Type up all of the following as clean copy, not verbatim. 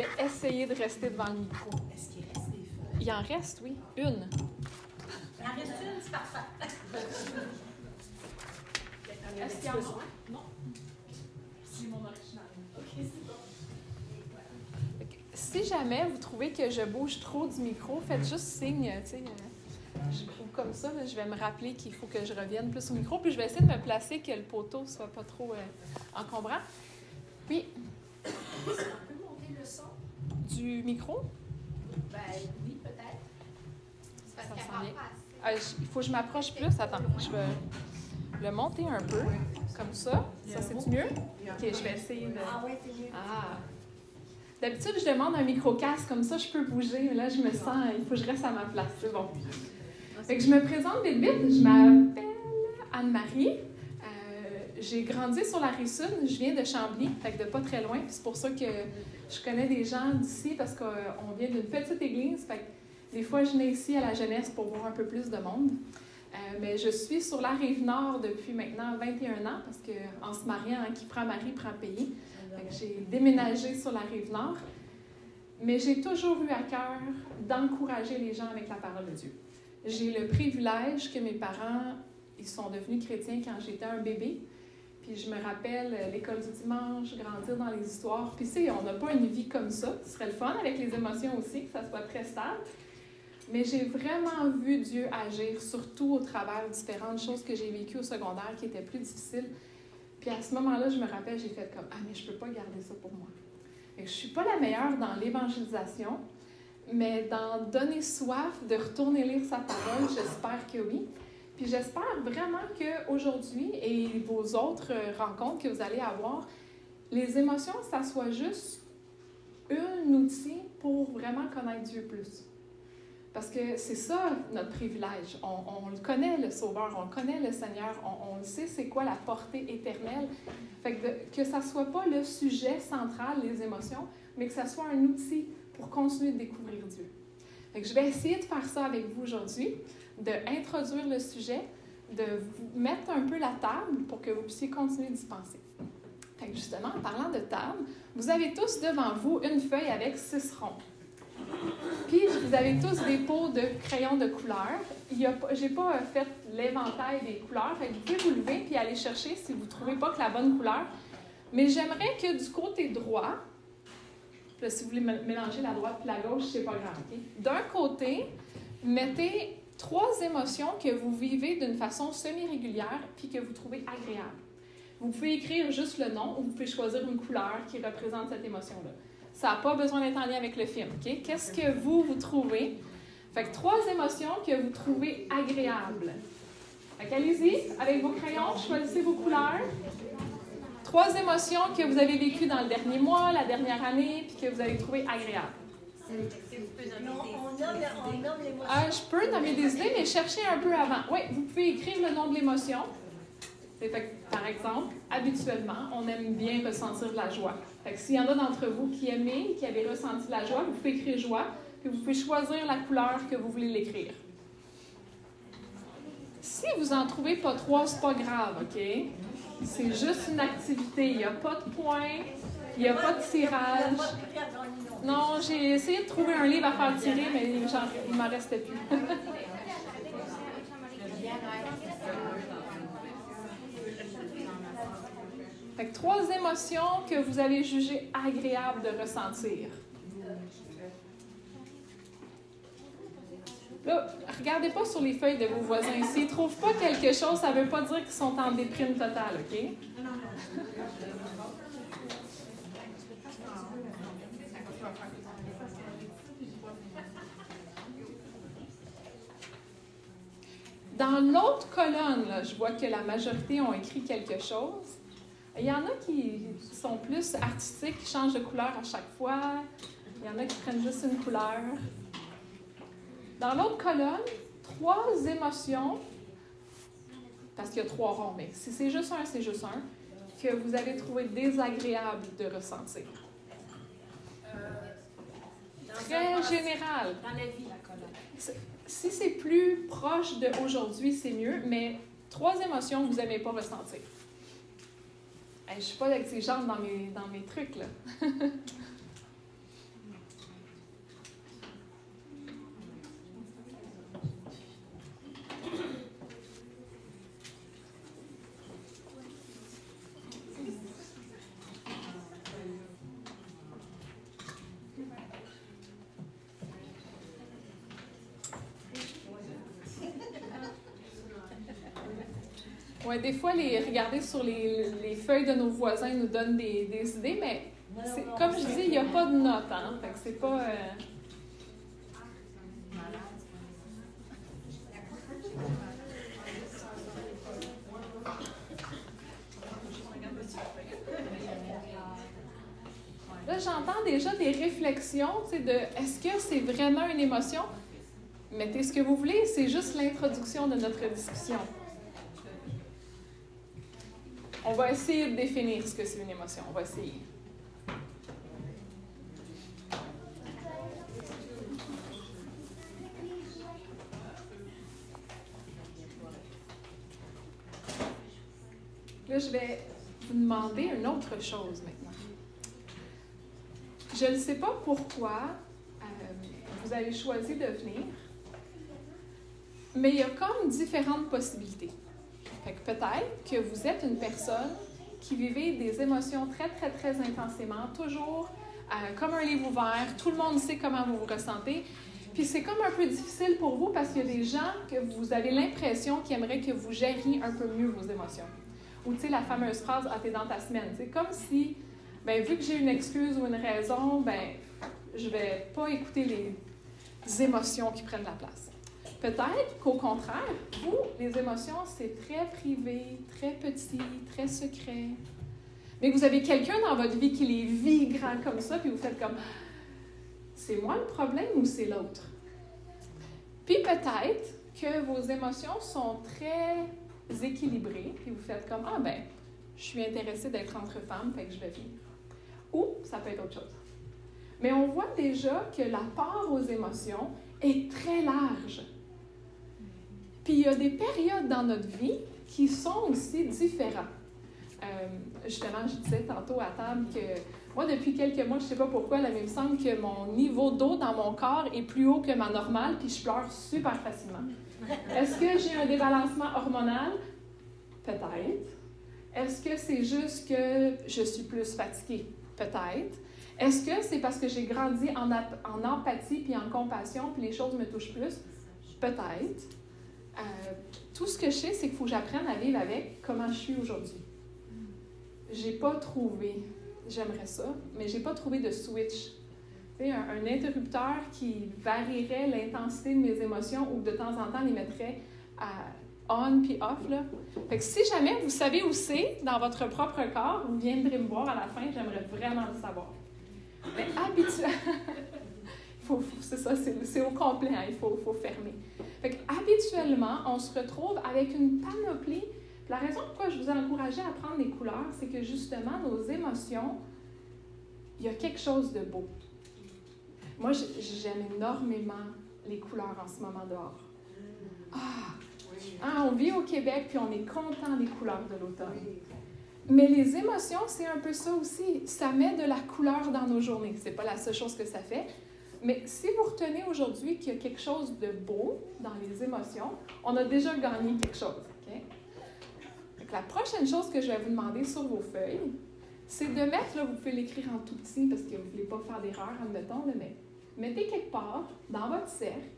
vais essayer de rester devant le micro. Est-ce qu'il reste des feuilles? Il en reste, oui. Une. Il en reste une, c'est parfait. Est-ce qu'il y en a? Non. C'est mon original. OK, c'est bon. Si jamais vous trouvez que je bouge trop du micro, faites juste signe, tu sais. Ou comme ça, là, je vais me rappeler qu'il faut que je revienne plus au micro. Puis je vais essayer de me placer, que le poteau ne soit pas trop encombrant. Puis, Est-ce qu'on peut monter le son? du micro, Ben oui, peut-être. C'est parce Ça qu'elle sent parle bien. pas assez. il faut que je m'approche plus. Attends, je vais le monter un peu, comme ça. Ça, c'est mieux? OK, je vais essayer de... Ah ouais, c'est mieux. Ah! D'habitude, je demande un micro-casque, comme ça, je peux bouger. Mais là, je me sens... Il faut que je reste à ma place. C'est bon. Fait que je me présente vite vite. Je m'appelle Anne-Marie. J'ai grandi sur la Rive-Sud. Je viens de Chambly, fait que de pas très loin. Puis c'est pour ça que je connais des gens d'ici, parce qu'on vient d'une petite église. Fait que des fois, je venais ici à la jeunesse pour voir un peu plus de monde. Mais je suis sur la Rive-Nord depuis maintenant 21 ans, parce qu'en se mariant, qui prend mari, prend pays. Fait que j'ai déménagé sur la Rive-Nord. Mais j'ai toujours eu à cœur d'encourager les gens avec la parole de Dieu. J'ai le privilège que mes parents, ils sont devenus chrétiens quand j'étais un bébé. Puis je me rappelle l'école du dimanche, grandir dans les histoires. Puis tu sais, on n'a pas une vie comme ça. Ce serait le fun avec les émotions aussi, que ça soit très stable. Mais j'ai vraiment vu Dieu agir, surtout au travers de différentes choses que j'ai vécues au secondaire qui étaient plus difficiles. Puis à ce moment-là, je me rappelle, j'ai fait comme « Ah, mais je ne peux pas garder ça pour moi. » Je ne suis pas la meilleure dans l'évangélisation, mais dans donner soif de retourner lire sa parole, j'espère que oui. Puis j'espère vraiment qu'aujourd'hui et vos autres rencontres que vous allez avoir, les émotions, ça soit juste un outil pour vraiment connaître Dieu plus. Parce que c'est ça notre privilège. On le connaît, le Sauveur, on le connaît, le Seigneur, on le sait c'est quoi la portée éternelle. Fait que ça ne soit pas le sujet central, les émotions, mais que ça soit un outil pour continuer de découvrir Dieu. Fait que je vais essayer de faire ça avec vous aujourd'hui, d'introduire le sujet, de vous mettre un peu la table pour que vous puissiez continuer d'y penser. Fait que justement, en parlant de table, vous avez tous devant vous une feuille avec 6 ronds. Puis, vous avez tous des pots de crayons de couleur. Je n'ai pas fait l'éventail des couleurs. Fait que vous pouvez vous lever et aller chercher si vous ne trouvez pas que la bonne couleur. Mais j'aimerais que du côté droit, là, si vous voulez mélanger la droite et la gauche, c'est pas grave. Okay? D'un côté, mettez 3 émotions que vous vivez d'une façon semi-régulière puis que vous trouvez agréable. Vous pouvez écrire juste le nom ou vous pouvez choisir une couleur qui représente cette émotion-là. Ça n'a pas besoin d'être en lien avec le film. Okay? Qu'est-ce que vous trouvez? Fait que 3 émotions que vous trouvez agréables. Fait qu'allez-y, avec vos crayons, choisissez vos couleurs. 3 émotions que vous avez vécues dans le dernier mois, la dernière année, puis que vous avez trouvées agréables. On nomme l'émotion. Je peux nommer des idées, mais cherchez un peu avant. Oui, vous pouvez écrire le nom de l'émotion. Fait que, par exemple, habituellement, on aime bien ressentir de la joie. Fait que s'il y en a d'entre vous qui aimez, qui avez ressenti de la joie, vous pouvez écrire joie, puis vous pouvez choisir la couleur que vous voulez l'écrire. Si vous n'en trouvez pas 3, c'est pas grave, OK? C'est juste une activité. Il n'y a pas de points, il n'y a pas de tirage. Non, j'ai essayé de trouver un livre à faire tirer, mais il ne m'en restait plus. Fait que 3 émotions que vous avez jugées agréables de ressentir. Là, regardez pas sur les feuilles de vos voisins. S'ils ne trouvent pas quelque chose, ça ne veut pas dire qu'ils sont en déprime totale, OK? Dans l'autre colonne, là, je vois que la majorité ont écrit quelque chose. Il y en a qui sont plus artistiques, qui changent de couleur à chaque fois. Il y en a qui prennent juste une couleur. Dans l'autre colonne, 3 émotions, parce qu'il y a 3 ronds, mais si c'est juste un, c'est juste un, que vous avez trouvé désagréable de ressentir. Très général. Dans la vie, la colonne. Si c'est plus proche d'aujourd'hui, c'est mieux, mais 3 émotions que vous n'aimez pas ressentir. Je ne suis pas exigeante dans mes trucs, là. Ouais, des fois, regarder sur les feuilles de nos voisins nous donne des idées, mais comme je dis, il n'y a pas de notes, hein? Fait que c'est pas... Là, j'entends déjà des réflexions, tu sais, de est-ce que c'est vraiment une émotion? Mettez ce que vous voulez, c'est juste l'introduction de notre discussion. On va essayer de définir ce que c'est une émotion. On va essayer. Là, je vais vous demander une autre chose maintenant. Je ne sais pas pourquoi vous avez choisi de venir, mais il y a comme différentes possibilités. Fait que peut-être que vous êtes une personne qui vivait des émotions très, très, très intensément, toujours comme un livre ouvert, tout le monde sait comment vous vous ressentez. Puis c'est comme un peu difficile pour vous parce qu'il y a des gens que vous avez l'impression qui aimeraient que vous gériez un peu mieux vos émotions. Ou tu sais, la fameuse phrase « Ah, t'es dans ta semaine ». C'est comme si, bien, vu que j'ai une excuse ou une raison, bien, je ne vais pas écouter les émotions qui prennent la place. Peut-être qu'au contraire, vous, les émotions, c'est très privé, très petit, très secret. Mais que vous avez quelqu'un dans votre vie qui les vit grands comme ça, puis vous faites comme « C'est moi le problème ou c'est l'autre? » Puis peut-être que vos émotions sont très équilibrées, puis vous faites comme « Ah ben, je suis intéressée d'être entre femmes, fait que je vais vivre. » Ou ça peut être autre chose. Mais on voit déjà que la part aux émotions est très large. Puis il y a des périodes dans notre vie qui sont aussi différentes. Justement, je disais tantôt à table que moi, depuis quelques mois, je ne sais pas pourquoi, là, mais il me semble que mon niveau d'eau dans mon corps est plus haut que ma normale, puis je pleure super facilement. Est-ce que j'ai un débalancement hormonal? Peut-être. Est-ce que c'est juste que je suis plus fatiguée? Peut-être. Est-ce que c'est parce que j'ai grandi en empathie puis en compassion, puis les choses me touchent plus? Peut-être. Tout ce que je sais, c'est qu'il faut que j'apprenne à vivre avec comment je suis aujourd'hui. J'ai pas trouvé, j'aimerais ça, mais j'ai pas trouvé de switch. Tu sais, un interrupteur qui varierait l'intensité de mes émotions ou de temps en temps les mettrait à on puis off, là. Fait que si jamais vous savez où c'est dans votre propre corps, vous viendrez me voir à la fin, j'aimerais vraiment le savoir. Mais habituellement, c'est ça, c'est au complet, hein, il faut fermer. Fait que habituellement, on se retrouve avec une panoplie. La raison pourquoi je vous ai encouragé à prendre des couleurs, c'est que justement, nos émotions, il y a quelque chose de beau. Moi, j'aime énormément les couleurs en ce moment dehors. On vit au Québec, puis on est content des couleurs de l'automne. Mais les émotions, c'est un peu ça aussi. Ça met de la couleur dans nos journées. C'est pas la seule chose que ça fait. Mais si vous retenez aujourd'hui qu'il y a quelque chose de beau dans les émotions, on a déjà gagné quelque chose. Okay? Donc, la prochaine chose que je vais vous demander sur vos feuilles, c'est de mettre, là, vous pouvez l'écrire en tout petit parce que vous ne voulez pas faire d'erreur, admettons, là, mais mettez quelque part dans votre cercle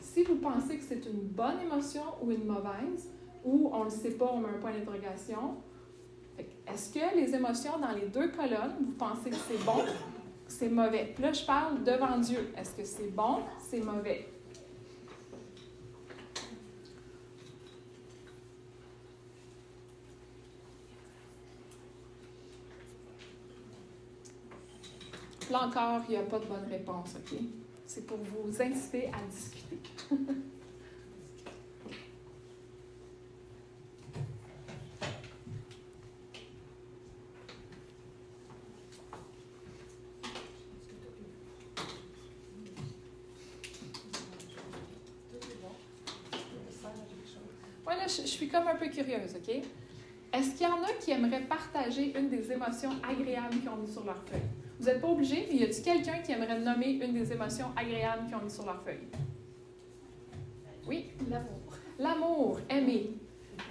si vous pensez que c'est une bonne émotion ou une mauvaise, ou on ne le sait pas, on met un point d'interrogation. Est-ce que les émotions dans les deux colonnes, vous pensez que c'est bon, c'est mauvais? Puis là, je parle devant Dieu. Est-ce que c'est bon, c'est mauvais? Là encore, il n'y a pas de bonne réponse, OK? C'est pour vous inciter à discuter. Moi, là, je suis comme un peu curieuse, OK? Est-ce qu'il y en a qui aimeraient partager une des émotions agréables qu'ils ont mis sur leur feuille? Vous n'êtes pas obligé, mais y a-t-il quelqu'un qui aimerait nommer une des émotions agréables qu'ils ont mis sur leur feuille? Oui? L'amour. L'amour, aimer.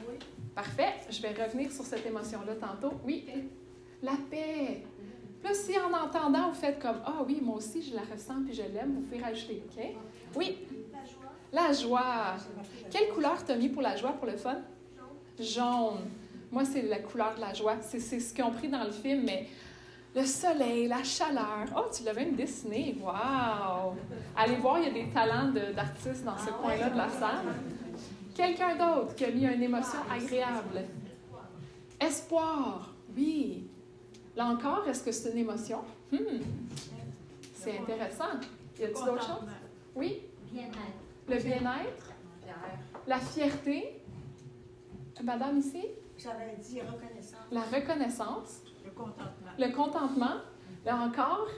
Oui. Parfait. Je vais revenir sur cette émotion-là tantôt. Oui? La paix. Là, si en entendant, vous faites comme « Ah oui, moi aussi, je la ressens puis je l'aime », vous pouvez rajouter, OK? Oui? La joie. La joie. Quelle couleur t'as mis pour la joie, pour le fun? Jaune. Jaune. Moi, c'est la couleur de la joie. C'est ce qu'ils ont pris dans le film, mais le soleil, la chaleur. Oh, tu l'as même dessiné. Wow! Allez voir, il y a des talents d'artistes dans ce coin-là de la salle. Quelqu'un d'autre qui a mis une émotion agréable. Espoir. Oui. Là encore, est-ce que c'est une émotion? C'est intéressant. Y a-t-il d'autres choses? Oui? Bien-être. Le bien-être? La fierté? Madame ici? J'avais dit reconnaissance. La reconnaissance? Le contentement. Le contentement? Là encore,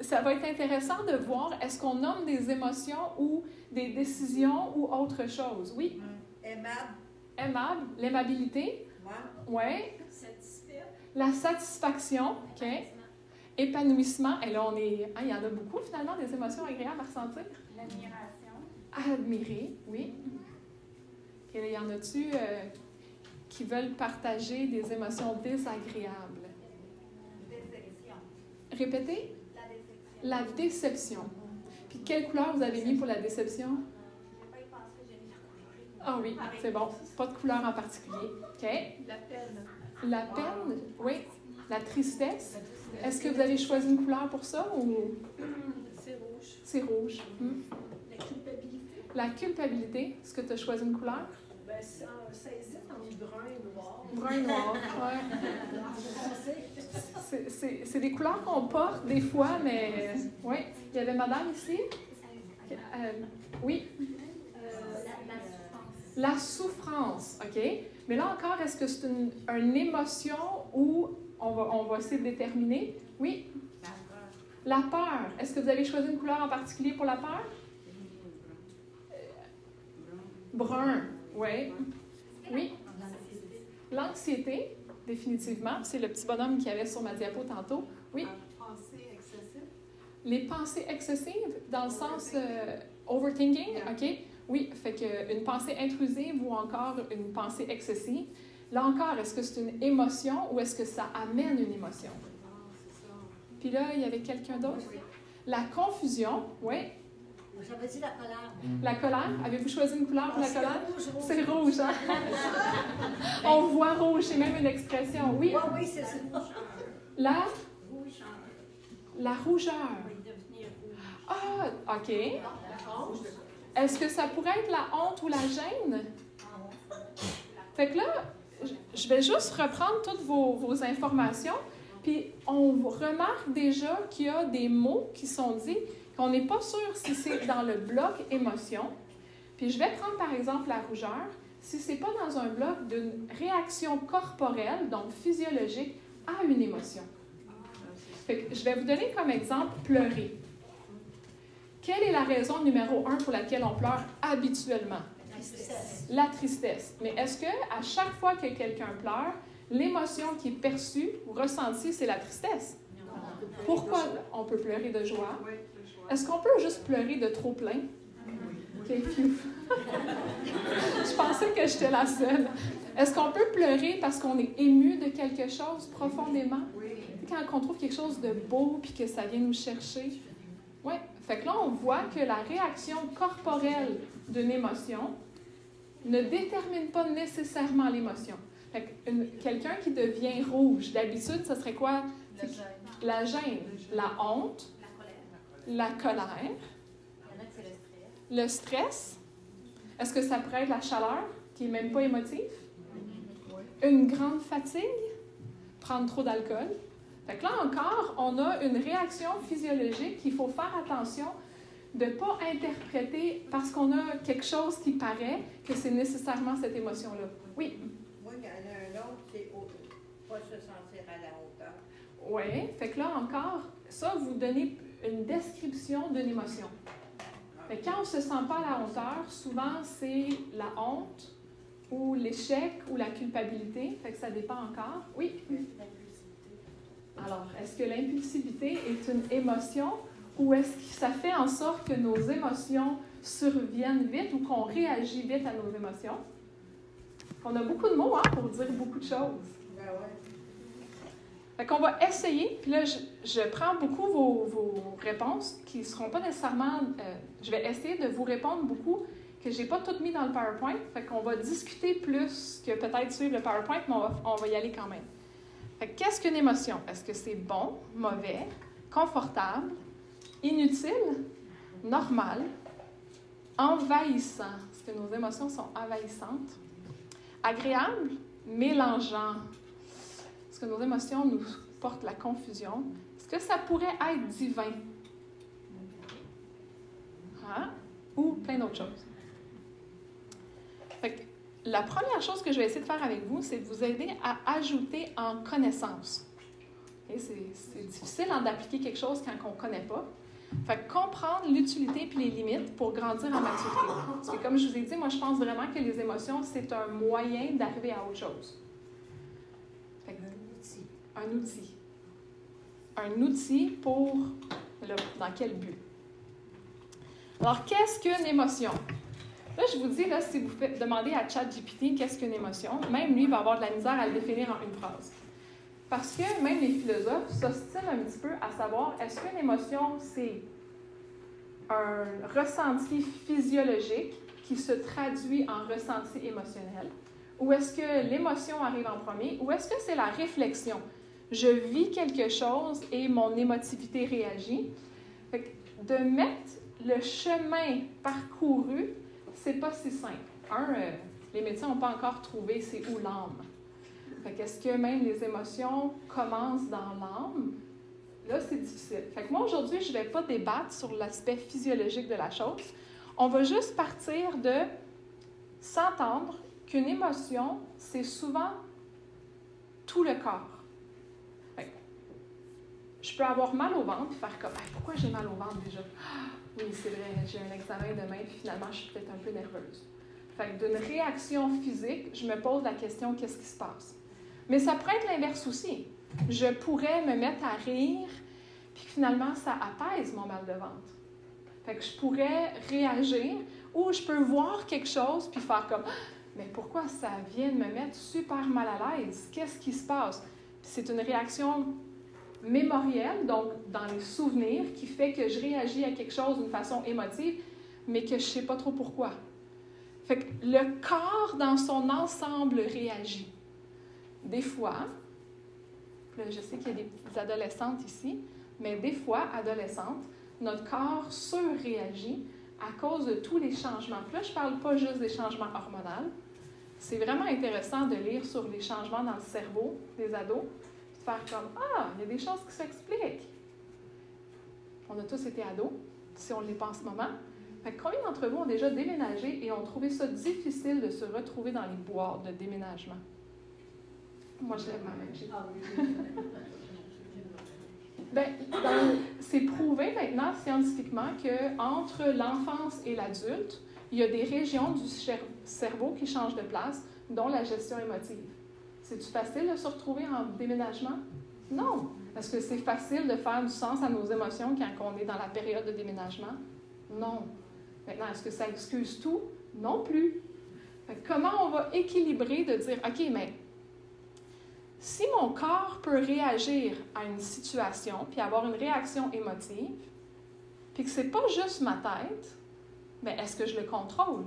ça va être intéressant de voir est-ce qu'on nomme des émotions ou des décisions ou autre chose. Oui? Aimable. Aimable? L'aimabilité? Moi. Oui. Satisfait. La satisfaction? OK. Épanouissement? Et là, il y en a beaucoup finalement, des émotions agréables à ressentir. L'admiration. Admirer, oui. Et il y en a-tu qui veulent partager des émotions désagréables? Déception. Répétez. La déception. La déception. Puis quelle couleur vous avez mis pour la déception? Je n'ai pas y pensé, j'ai mis la couleur. Ah oui, c'est bon. Pas de couleur en particulier. OK. La peine. La peine, oui. La tristesse. Est-ce que vous avez choisi une couleur pour ça ou C'est rouge. c'est rouge? La culpabilité. La culpabilité. Est-ce que tu as choisi une couleur? Ben, ça hésite entre brun et noir. Brun noir, oui. C'est des couleurs qu'on porte des fois, mais oui. Il y avait madame ici. Oui. La souffrance, OK. Mais là encore, est-ce que c'est une émotion ou on va essayer de déterminer? Oui. La peur. Est-ce que vous avez choisi une couleur en particulier pour la peur? Brun, oui. Oui. L'anxiété, définitivement. C'est le petit bonhomme qu'il y avait sur ma diapo tantôt. Oui. Pensée excessive. Les pensées excessives, dans le sens overthinking, OK? Oui, fait qu'une pensée intrusive ou encore une pensée excessive. Là encore, est-ce que c'est une émotion ou est-ce que ça amène une émotion? Puis là, il y avait quelqu'un d'autre? La confusion, oui. J'avais dit la colère. La colère, avez-vous choisi une couleur pour la colère? Rouge. C'est rouge, hein? On voit rouge, c'est même une expression. Oui, Oui, c'est rouge. la Rouge. rougeur. Oui, devenir rouge. Ah, OK. La honte. Est-ce que ça pourrait être la honte ou la gêne? Fait que là, je vais juste reprendre toutes vos informations, puis on remarque déjà qu'il y a des mots qui sont dits, qu'on n'est pas sûr si c'est dans le bloc émotion. Puis je vais prendre par exemple la rougeur, si c'est pas dans un bloc d'une réaction corporelle, donc physiologique, à une émotion. Fait que je vais vous donner comme exemple pleurer. Quelle est la raison numéro 1 pour laquelle on pleure habituellement? La tristesse. La tristesse. Mais est-ce que à chaque fois que quelqu'un pleure, l'émotion qui est perçue ou ressentie, c'est la tristesse? Pourquoi on peut pleurer de joie? Est-ce qu'on peut juste pleurer de trop plein? OK, phew. Je pensais que j'étais la seule. Est-ce qu'on peut pleurer parce qu'on est ému de quelque chose profondément? Quand on trouve quelque chose de beau puis que ça vient nous chercher? Oui. Fait que là, on voit que la réaction corporelle d'une émotion ne détermine pas nécessairement l'émotion. Fait que quelqu'un qui devient rouge, d'habitude, ce serait quoi? La gêne. La gêne, la honte, La colère. la colère, Il y en a que c'est le stress. le stress. Est-ce que ça pourrait être la chaleur, qui n'est même pas émotive? Une grande fatigue, prendre trop d'alcool. Fait que là encore, on a une réaction physiologique qu'il faut faire attention de ne pas interpréter parce qu'on a quelque chose qui paraît que c'est nécessairement cette émotion-là. Oui? Moi, il y en a un autre qui est pas se sentir à la hauteur. Oui. Fait que là encore, ça, vous donnez une description d'une émotion. Fait que quand on ne se sent pas à la hauteur, souvent c'est la honte ou l'échec ou la culpabilité. Fait que ça dépend encore. Oui? Alors, est-ce que l'impulsivité est une émotion ou est-ce que ça fait en sorte que nos émotions surviennent vite ou qu'on réagit vite à nos émotions? On a beaucoup de mots pour dire beaucoup de choses. Ben ouais. Fait qu'on va essayer, puis là, je prends beaucoup vos réponses qui ne seront pas nécessairement... je vais essayer de vous répondre beaucoup que je n'ai pas tout mis dans le PowerPoint. Fait qu'on va discuter plus que peut-être suivre le PowerPoint, mais on va y aller quand même. Fait que qu'est-ce qu'une émotion? Est-ce que c'est bon, mauvais, confortable, inutile, normal, envahissant? Est-ce que nos émotions sont envahissantes? Agréable, mélangeant? Est-ce que nos émotions nous portent la confusion? Est-ce que ça pourrait être divin? Hein? Ou plein d'autres choses. Fait que la première chose que je vais essayer de faire avec vous, c'est de vous aider à ajouter en connaissance. Okay? C'est difficile d'appliquer quelque chose quand on ne connaît pas. Fait que comprendre l'utilité et les limites pour grandir en maturité. Parce que comme je vous ai dit, moi je pense vraiment que les émotions, c'est un moyen d'arriver à autre chose. Fait que, un outil. Un outil pour dans quel but? Alors, qu'est-ce qu'une émotion? Là, je vous dis, là, si vous demandez à ChatGPT qu'est-ce qu'une émotion, même lui va avoir de la misère à le définir en une phrase. Parce que même les philosophes s'ostinent un petit peu à savoir, est-ce qu'une émotion, c'est un ressenti physiologique qui se traduit en ressenti émotionnel? Ou est-ce que l'émotion arrive en premier? Ou est-ce que c'est la réflexion? Je vis quelque chose et mon émotivité réagit. Fait que de mettre le chemin parcouru, c'est pas si simple. Les médecins n'ont pas encore trouvé c'est où l'âme. Fait qu'est-ce que même les émotions commencent dans l'âme? Là, c'est difficile. Fait que moi, aujourd'hui, je ne vais pas débattre sur l'aspect physiologique de la chose. On va juste partir de s'entendre qu'une émotion, c'est souvent tout le corps. Fait que je peux avoir mal au ventre et faire comme « Pourquoi j'ai mal au ventre déjà? » Oui, c'est vrai, j'ai un examen demain, puis finalement, je suis peut-être un peu nerveuse. Fait que d'une réaction physique, je me pose la question, qu'est-ce qui se passe? Mais ça pourrait être l'inverse aussi. Je pourrais me mettre à rire, puis finalement, ça apaise mon mal de ventre. Fait que je pourrais réagir, ou je peux voir quelque chose, puis faire comme, mais pourquoi ça vient de me mettre super mal à l'aise? Qu'est-ce qui se passe? Puis c'est une réaction mémorielle, donc dans les souvenirs, qui fait que je réagis à quelque chose d'une façon émotive, mais que je ne sais pas trop pourquoi. Fait que le corps dans son ensemble réagit. Des fois, là, je sais qu'il y a des petites adolescentes ici, mais des fois, adolescentes, notre corps surréagit à cause de tous les changements. Puis là, je ne parle pas juste des changements hormonaux. C'est vraiment intéressant de lire sur les changements dans le cerveau des ados, de faire comme « Ah, il y a des choses qui s'expliquent. » On a tous été ados, si on ne l'est pas en ce moment. Fait que combien d'entre vous ont déjà déménagé et ont trouvé ça difficile de se retrouver dans les boîtes de déménagement? Moi, je lève ma main. Bien, c'est prouvé maintenant scientifiquement qu'entre l'enfance et l'adulte, il y a des régions du cerveau qui changent de place, dont la gestion émotive. C'est-tu facile de se retrouver en déménagement? Non. Est-ce que c'est facile de faire du sens à nos émotions quand on est dans la période de déménagement? Non. Maintenant, est-ce que ça excuse tout? Non plus. Fait que comment on va équilibrer de dire, OK, mais si mon corps peut réagir à une situation puis avoir une réaction émotive, puis que c'est pas juste ma tête, bien, est-ce que je le contrôle?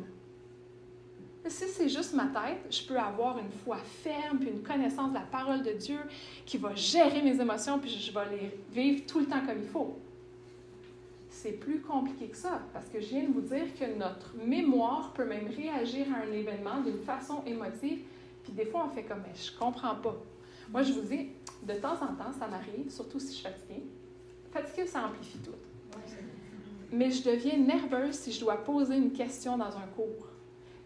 Si c'est juste ma tête, je peux avoir une foi ferme puis une connaissance de la parole de Dieu qui va gérer mes émotions puis je vais les vivre tout le temps comme il faut. C'est plus compliqué que ça, parce que je viens de vous dire que notre mémoire peut même réagir à un événement d'une façon émotive, puis des fois on fait comme « mais je comprends pas ». Moi, je vous dis, de temps en temps, ça m'arrive, surtout si je suis fatiguée. Fatiguée, ça amplifie tout. Mais je deviens nerveuse si je dois poser une question dans un cours.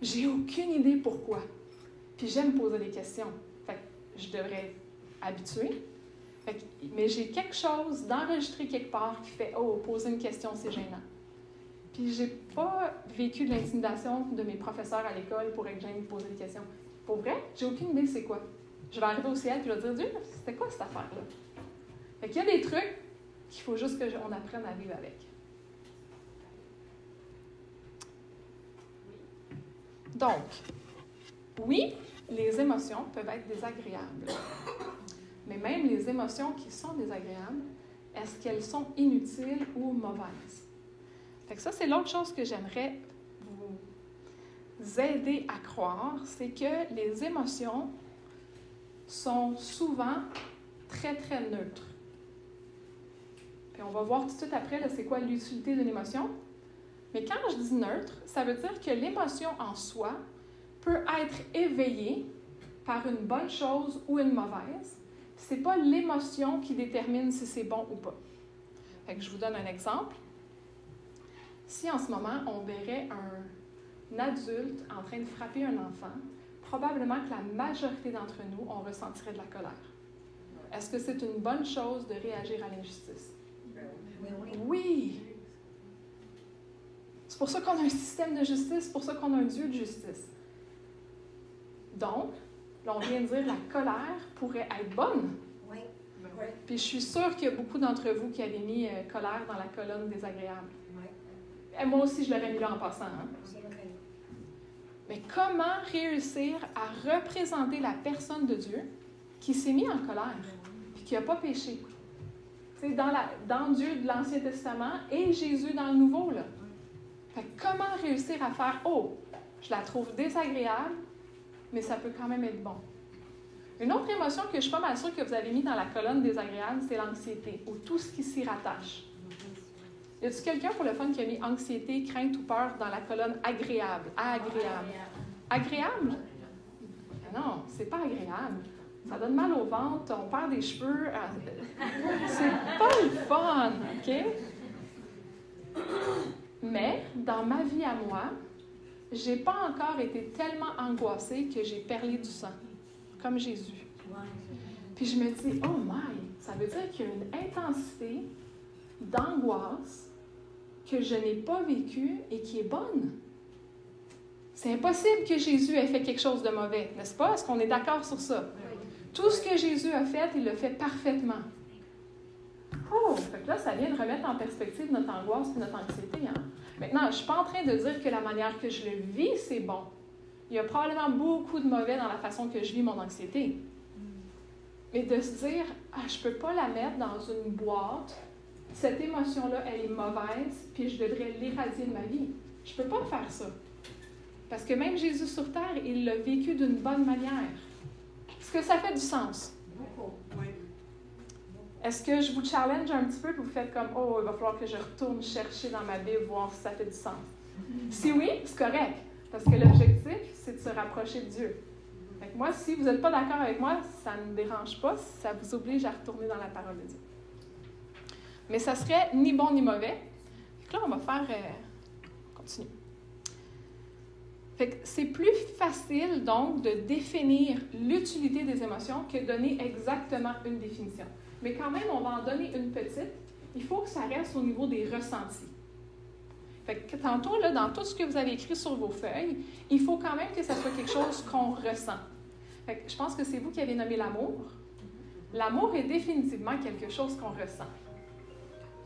J'ai aucune idée pourquoi. Puis j'aime poser des questions. Fait que je devrais être habituée. Mais j'ai quelque chose d'enregistré quelque part qui fait « Oh, poser une question, c'est gênant ». Puis j'ai pas vécu de l'intimidation de mes professeurs à l'école pour être gênée de poser des questions. Pour vrai, j'ai aucune idée c'est quoi. Je vais arriver au ciel et je vais dire « Dieu, c'était quoi cette affaire-là? » Fait qu'il y a des trucs qu'il faut juste qu'on apprenne à vivre avec. Donc, oui, les émotions peuvent être désagréables. Mais même les émotions qui sont désagréables, est-ce qu'elles sont inutiles ou mauvaises? Fait que ça, c'est l'autre chose que j'aimerais vous aider à croire, c'est que les émotions sont souvent très, très neutres. Puis on va voir tout de suite après, là, c'est quoi l'utilité d'une émotion. Mais quand je dis neutre, ça veut dire que l'émotion en soi peut être éveillée par une bonne chose ou une mauvaise. C'est pas l'émotion qui détermine si c'est bon ou pas. Fait que je vous donne un exemple. Si en ce moment, on verrait un adulte en train de frapper un enfant, probablement que la majorité d'entre nous, on ressentirait de la colère. Est-ce que c'est une bonne chose de réagir à l'injustice? Oui! C'est pour ça qu'on a un système de justice, c'est pour ça qu'on a un Dieu de justice. Donc, là, on vient de dire que la colère pourrait être bonne. Oui. Puis je suis sûre qu'il y a beaucoup d'entre vous qui avaient mis colère dans la colonne désagréable. Oui. Et moi aussi, je l'aurais mis là en passant. Hein? C'est vrai. Mais comment réussir à représenter la personne de Dieu qui s'est mis en colère et qui n'a pas péché? C'est dans Dieu de l'Ancien Testament et Jésus dans le Nouveau. Là. Fait que comment réussir à faire « Oh, je la trouve désagréable, mais ça peut quand même être bon. » Une autre émotion que je suis pas mal sûre que vous avez mis dans la colonne désagréable, c'est l'anxiété ou tout ce qui s'y rattache. Y a-t-il quelqu'un pour le fun qui a mis anxiété, crainte ou peur dans la colonne agréable? Agréable. Agréable? Non, c'est pas agréable. Ça donne mal au ventre, on perd des cheveux. C'est pas le fun, OK? Mais, dans ma vie à moi, j'ai pas encore été tellement angoissée que j'ai perlé du sang, comme Jésus. Puis je me dis, oh my, ça veut dire qu'il y a une intensité d'angoisse que je n'ai pas vécue et qui est bonne. C'est impossible que Jésus ait fait quelque chose de mauvais, n'est-ce pas? Est-ce qu'on est d'accord sur ça? Tout ce que Jésus a fait, il le fait parfaitement. Oh, fait que là, ça vient de remettre en perspective notre angoisse et notre anxiété. Hein? Maintenant, je ne suis pas en train de dire que la manière que je le vis, c'est bon. Il y a probablement beaucoup de mauvais dans la façon que je vis mon anxiété. Mais de se dire, je ne peux pas la mettre dans une boîte, cette émotion-là, elle est mauvaise, puis je devrais l'éradier de ma vie. Je ne peux pas faire ça. Parce que même Jésus sur terre, il l'a vécu d'une bonne manière. Est-ce que ça fait du sens? Oui. Est-ce que je vous challenge un petit peu et vous faites comme, oh, il va falloir que je retourne chercher dans ma Bible, voir si ça fait du sens? Si oui, c'est correct. Parce que l'objectif, c'est de se rapprocher de Dieu. Fait que moi, si vous n'êtes pas d'accord avec moi, ça ne me dérange pas, ça vous oblige à retourner dans la parole de Dieu. Mais ça serait ni bon ni mauvais. Fait que là, on va faire... continue. Fait que c'est plus facile, donc, de définir l'utilité des émotions que de donner exactement une définition. Mais quand même, on va en donner une petite. Il faut que ça reste au niveau des ressentis. Fait que tantôt, là, dans tout ce que vous avez écrit sur vos feuilles, il faut quand même que ça soit quelque chose qu'on ressent. Fait que je pense que c'est vous qui avez nommé l'amour. L'amour est définitivement quelque chose qu'on ressent.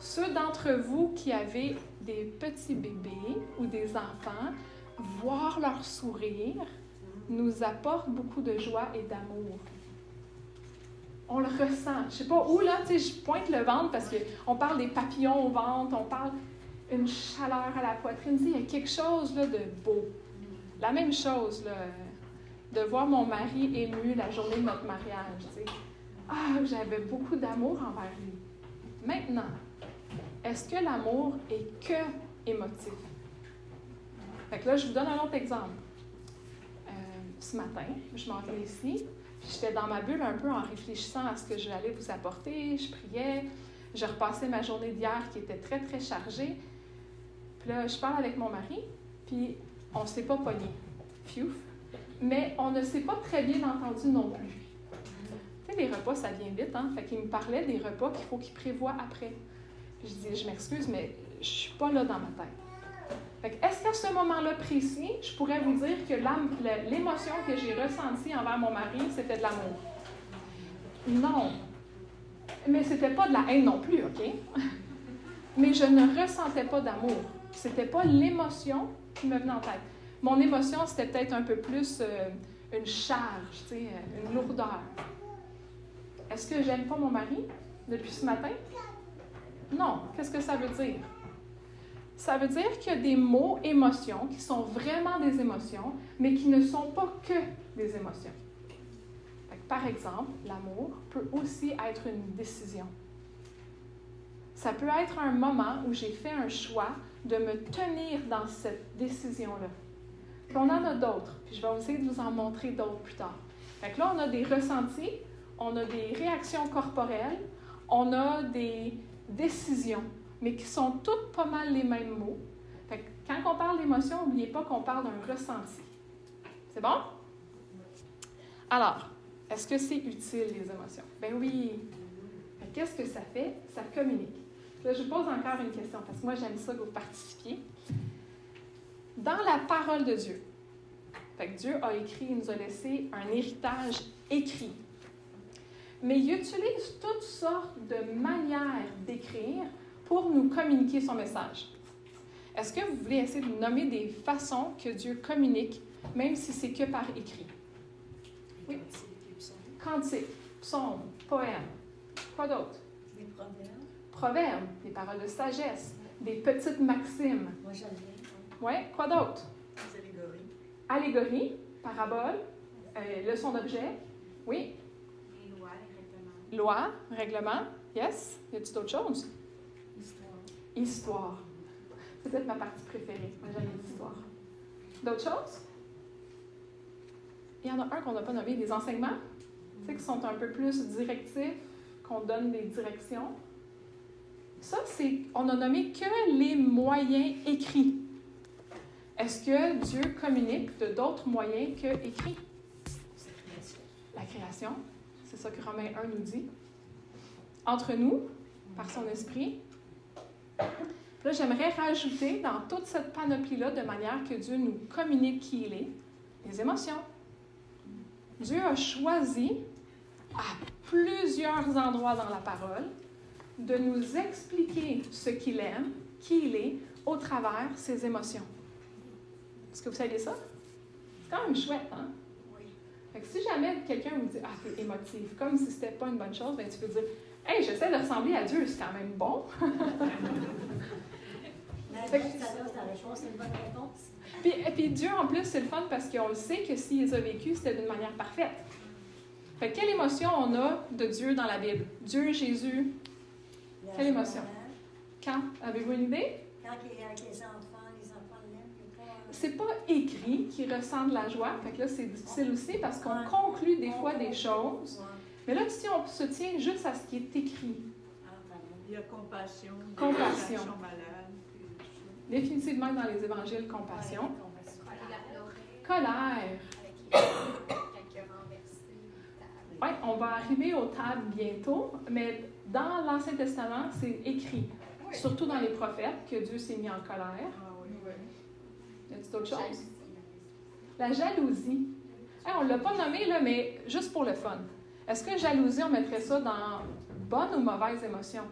Ceux d'entre vous qui avez des petits bébés ou des enfants, voir leur sourire nous apporte beaucoup de joie et d'amour. On le ressent. Je ne sais pas où, là, tu sais, je pointe le ventre parce qu'on parle des papillons au ventre, on parle une chaleur à la poitrine. Tu sais, il y a quelque chose là, de beau. La même chose, là, de voir mon mari ému la journée de notre mariage. Tu sais. J'avais beaucoup d'amour envers lui. Maintenant, est-ce que l'amour est que émotif? Fait que là, je vous donne un autre exemple. Ce matin, je m'en venais ici, j'étais dans ma bulle un peu en réfléchissant à ce que j'allais vous apporter, je priais, je repassais ma journée d'hier qui était très, très chargée. Puis là, je parle avec mon mari, puis on ne s'est pas pogné. Phew! Mais on ne s'est pas très bien entendu non plus. Tu sais, les repas, ça vient vite, hein? Fait qu'il me parlait des repas qu'il faut qu'il prévoie après. Je dis, je m'excuse, mais je ne suis pas là dans ma tête. Fait que, est-ce qu'à ce moment-là précis, je pourrais vous dire que l'émotion que j'ai ressentie envers mon mari, c'était de l'amour? Non. Mais c'était pas de la haine non plus, OK? Mais je ne ressentais pas d'amour. C'était pas l'émotion qui me venait en tête. Mon émotion, c'était peut-être un peu plus une charge, tu sais, une lourdeur. Est-ce que j'aime pas mon mari depuis ce matin? Non. Qu'est-ce que ça veut dire? ça veut dire qu'il y a des mots, émotions, qui sont vraiment des émotions, mais qui ne sont pas que des émotions. Fait que, par exemple, l'amour peut aussi être une décision. Ça peut être un moment où j'ai fait un choix de me tenir dans cette décision-là. Puis on en a d'autres, puis je vais essayer de vous en montrer d'autres plus tard. Fait que là, on a des ressentis, on a des réactions corporelles, on a des décisions, mais qui sont toutes pas mal les mêmes mots. Fait que quand on parle d'émotion, n'oubliez pas qu'on parle d'un ressenti. C'est bon? Alors, est-ce que c'est utile, les émotions? Ben oui! Qu'est-ce que ça fait? Ça communique. Là, je pose encore une question, parce que moi, j'aime ça que vous participiez. Dans la parole de Dieu, fait que Dieu a écrit, il nous a laissé un héritage écrit. Mais il utilise toutes sortes de manières d'écrire pour nous communiquer son message. Est-ce que vous voulez essayer de nommer des façons que Dieu communique, même si c'est que par écrit? Oui. Cantique, psaume, poème. Quoi d'autre? Les proverbes. Proverbes, des paroles de sagesse, des petites maximes. Moi, j'aime bien. Oui, quoi d'autre? Les allégories. Allégorie, parabole, leçon d'objet. Oui. Les lois, les règlements. Loi, règlement. Yes. Y a-t-il d'autres choses? Histoire. Histoire. C'est peut-être ma partie préférée. Moi, j'aime les histoires. D'autres choses? Il y en a un qu'on n'a pas nommé, des enseignements. Tu sais, qui sont un peu plus directifs, qu'on donne des directions. Ça, on n'a nommé que les moyens écrits. Est-ce que Dieu communique de d'autres moyens que écrits? La création. C'est ça que Romains 1 nous dit. Entre nous, par son esprit. Là, j'aimerais rajouter dans toute cette panoplie-là, de manière que Dieu nous communique qui il est, les émotions. Dieu a choisi, à plusieurs endroits dans la parole, de nous expliquer ce qu'il aime, qui il est, au travers ses émotions. Est-ce que vous saviez ça? C'est quand même chouette, hein? Oui. Fait que si jamais quelqu'un vous dit « Ah, t'es émotive », comme si c'était pas une bonne chose, bien, tu peux dire « Hey, j'essaie de ressembler à Dieu, c'est quand même bon. » Mais Fait que- ça donne la réponse, c'est une bonne réponse. Puis Dieu, en plus, c'est le fun parce qu'on le sait que s'il les a vécus, c'était d'une manière parfaite. Fait que quelle émotion on a de Dieu dans la Bible? Dieu, Jésus, quelle émotion? Quand? Avez-vous une idée? Quand il est avec les enfants l'aiment, puis pas... C'est pas écrit qu'il ressent de la joie. Fait que là, c'est difficile aussi parce qu'on conclut des fois des choses. Ouais. Mais là, si on se tient juste à ce qui est écrit, Ah, pardon. Il y a compassion. Compassion. Les gens sont malades. Puis tout ça. définitivement dans les évangiles, compassion. Ouais, compassion. Colère. Avec quelques renversés, tables. Oui, on va arriver aux tables bientôt, mais dans l'Ancien Testament, c'est écrit, surtout dans les prophètes, que Dieu s'est mis en colère. Ah oui, oui. Y a-t-il d'autres choses? La jalousie. Hey, on ne l'a pas nommé, là, mais juste pour le fun. Est-ce que jalousie, on mettrait ça dans bonne ou mauvaise émotion?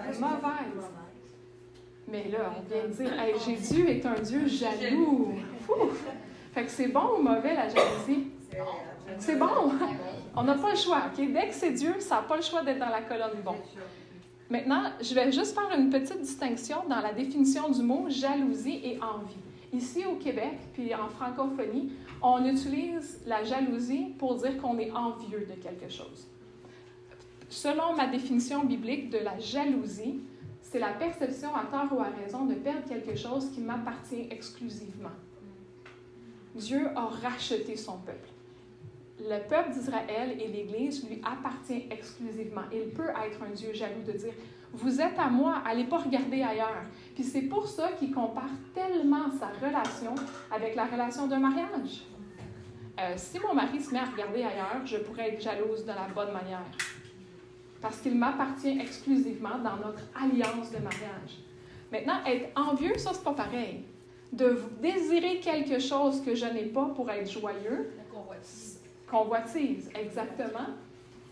Mauvaise. Mais là, on vient de dire, hey, Jésus est un Dieu jaloux. Ouf! Fait que c'est bon ou mauvais, la jalousie? C'est bon! On n'a pas le choix, OK? Dès que c'est Dieu, ça n'a pas le choix d'être dans la colonne bon. Maintenant, je vais juste faire une petite distinction dans la définition du mot jalousie et envie. Ici au Québec, puis en francophonie, on utilise la jalousie pour dire qu'on est envieux de quelque chose. Selon ma définition biblique de la jalousie, c'est la perception à tort ou à raison de perdre quelque chose qui m'appartient exclusivement. Dieu a racheté son peuple. Le peuple d'Israël et l'Église lui appartient exclusivement. Il peut être un Dieu jaloux de dire « Vous êtes à moi, allez pas regarder ailleurs. » Puis c'est pour ça qu'il compare tellement sa relation avec la relation d'un mariage. Si mon mari se met à regarder ailleurs, je pourrais être jalouse de la bonne manière. Parce qu'il m'appartient exclusivement dans notre alliance de mariage. Maintenant, être envieux, ça, c'est pas pareil. De désirer quelque chose que je n'ai pas pour être joyeux. La convoitise. Convoitise, exactement.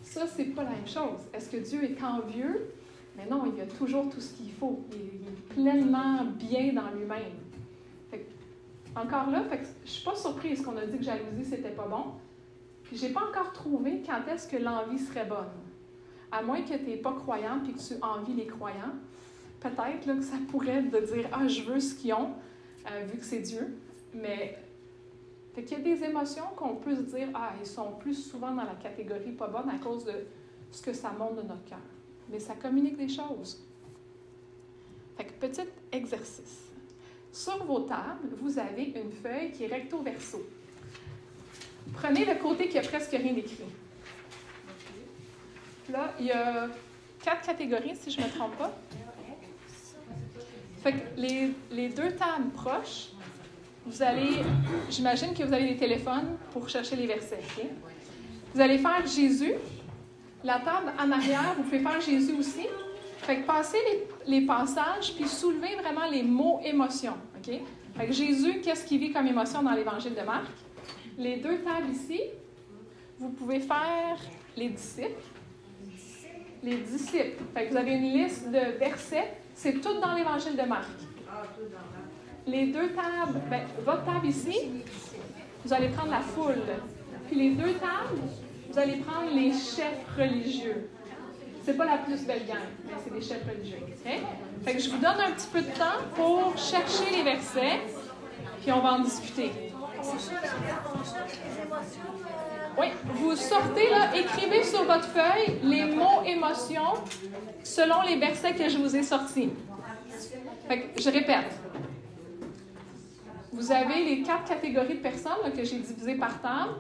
Ça, c'est pas la même chose. Est-ce que Dieu est envieux? Mais non, il a toujours tout ce qu'il faut. Il est pleinement bien dans lui-même. Encore là, je ne suis pas surprise qu'on a dit que jalousie, c'était pas bon. Puis j'ai pas encore trouvé quand est-ce que l'envie serait bonne. À moins que tu n'es pas croyant et que tu envies les croyants. peut-être là, que ça pourrait de dire « Ah, je veux ce qu'ils ont vu que c'est Dieu. » Mais fait qu'il y a des émotions qu'on peut se dire « Ah, ils sont plus souvent dans la catégorie pas bonne à cause de ce que ça montre de notre cœur. » Mais ça communique des choses. Fait que petit exercice. Sur vos tables, vous avez une feuille qui est recto verso. Prenez le côté qui a presque rien d'écrit. Là, il y a 4 catégories, si je ne me trompe pas. Fait que les 2 tables proches, vous allez, j'imagine que vous avez des téléphones pour chercher les versets. Okay? Vous allez faire Jésus. La table en arrière, vous pouvez faire Jésus aussi. Fait que passez les passages, puis soulevez vraiment les mots émotions. Okay? Fait que Jésus, qu'est-ce qu'il vit comme émotion dans l'Évangile de Marc? Les 2 tables ici, vous pouvez faire les disciples. Les disciples. Fait que vous avez une liste de versets. C'est tout dans l'Évangile de Marc. Les 2 tables, votre table ici, vous allez prendre la foule. Puis les 2 tables, vous allez prendre les chefs religieux. C'est pas la plus belle gang, mais c'est des chefs religieux. Okay? Fait que je vous donne un petit peu de temps pour chercher les versets, puis on va en discuter. Oui, vous sortez là, écrivez sur votre feuille les mots émotions selon les versets que je vous ai sortis. Fait que je répète. Vous avez les 4 catégories de personnes là, que j'ai divisées par table.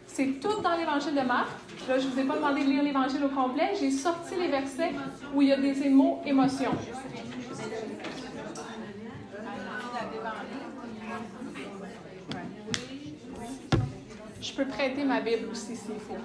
C'est tout dans l'Évangile de Marc. Là, je ne vous ai pas demandé de lire l'Évangile au complet. J'ai sorti les versets où il y a des mots émotions. Je peux prêter ma Bible aussi s'il faut.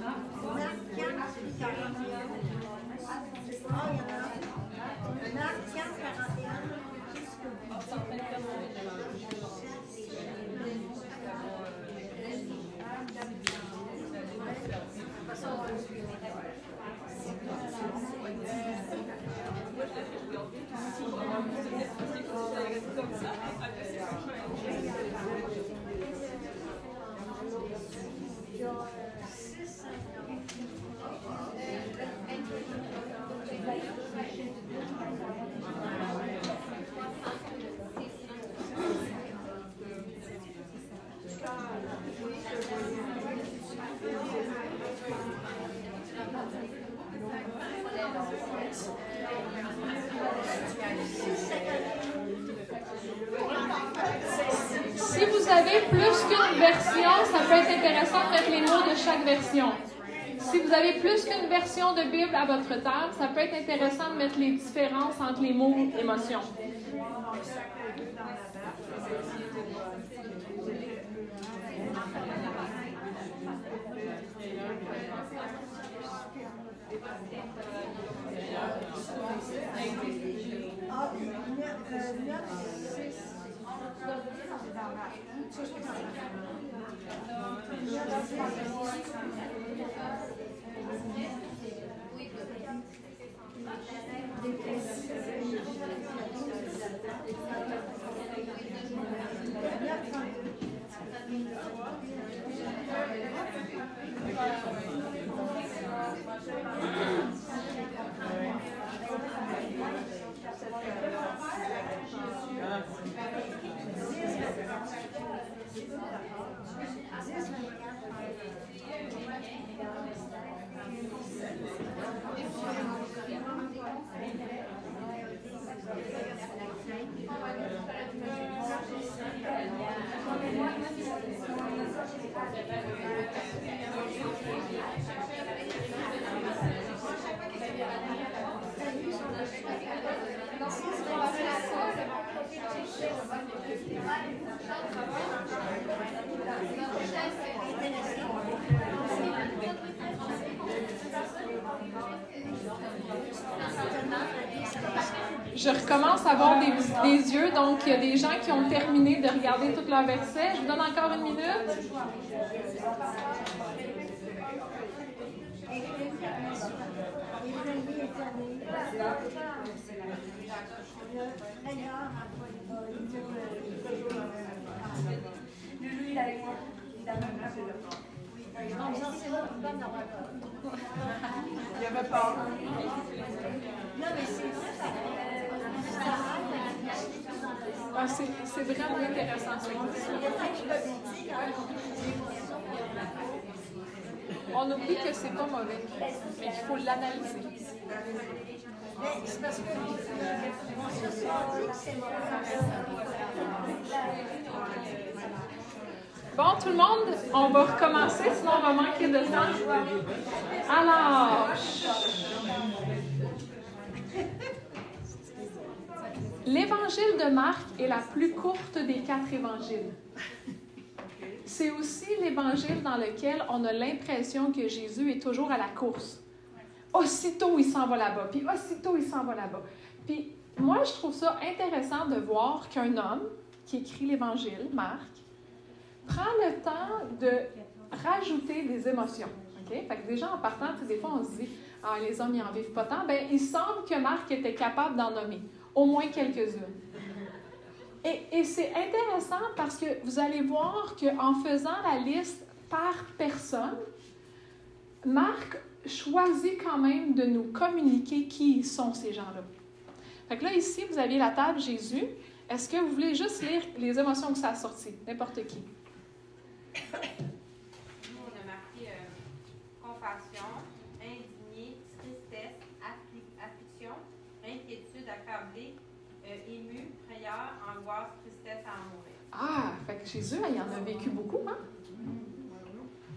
Si vous avez plus qu'une version, ça peut être intéressant de mettre les mots de chaque version. Si vous avez plus qu'une version de Bible à votre table, ça peut être intéressant de mettre les différences entre les mots émotions. Je recommence à avoir des yeux, donc il y a des gens qui ont terminé de regarder tous leurs versets. Je vous donne encore une minute. Lui, il a avec moi. Il Il n'y avait pas. Non, mais c'est ça. Ah, c'est vraiment intéressant, ça. On oublie que c'est pas mauvais, mais qu'il faut l'analyser. Mais c'est parce que on se dit que c'est mauvais. Bon, tout le monde, on va recommencer, sinon on va manquer de temps. Alors, l'évangile de Marc est la plus courte des 4 évangiles. C'est aussi l'évangile dans lequel on a l'impression que Jésus est toujours à la course. Aussitôt, il s'en va là-bas, puis aussitôt, il s'en va là-bas. Puis moi, je trouve ça intéressant de voir qu'un homme qui écrit l'évangile, Marc, prend le temps de rajouter des émotions. Okay? Fait que déjà, en partant, des fois, on se dit « Ah, les hommes, ils n'en vivent pas tant. » Bien, il semble que Marc était capable d'en nommer, au moins quelques-unes. Et c'est intéressant parce que vous allez voir qu'en faisant la liste par personne, Marc choisit quand même de nous communiquer qui sont ces gens-là. Fait que là, ici, vous aviez la table Jésus. Est-ce que vous voulez juste lire les émotions que ça a sorties? N'importe qui. Nous, on a marqué compassion, indigné, tristesse, affliction, inquiétude, accablé, ému, frayeur, angoisse, tristesse à en mourir. Ah, fait que Jésus, il en a vécu beaucoup, hein?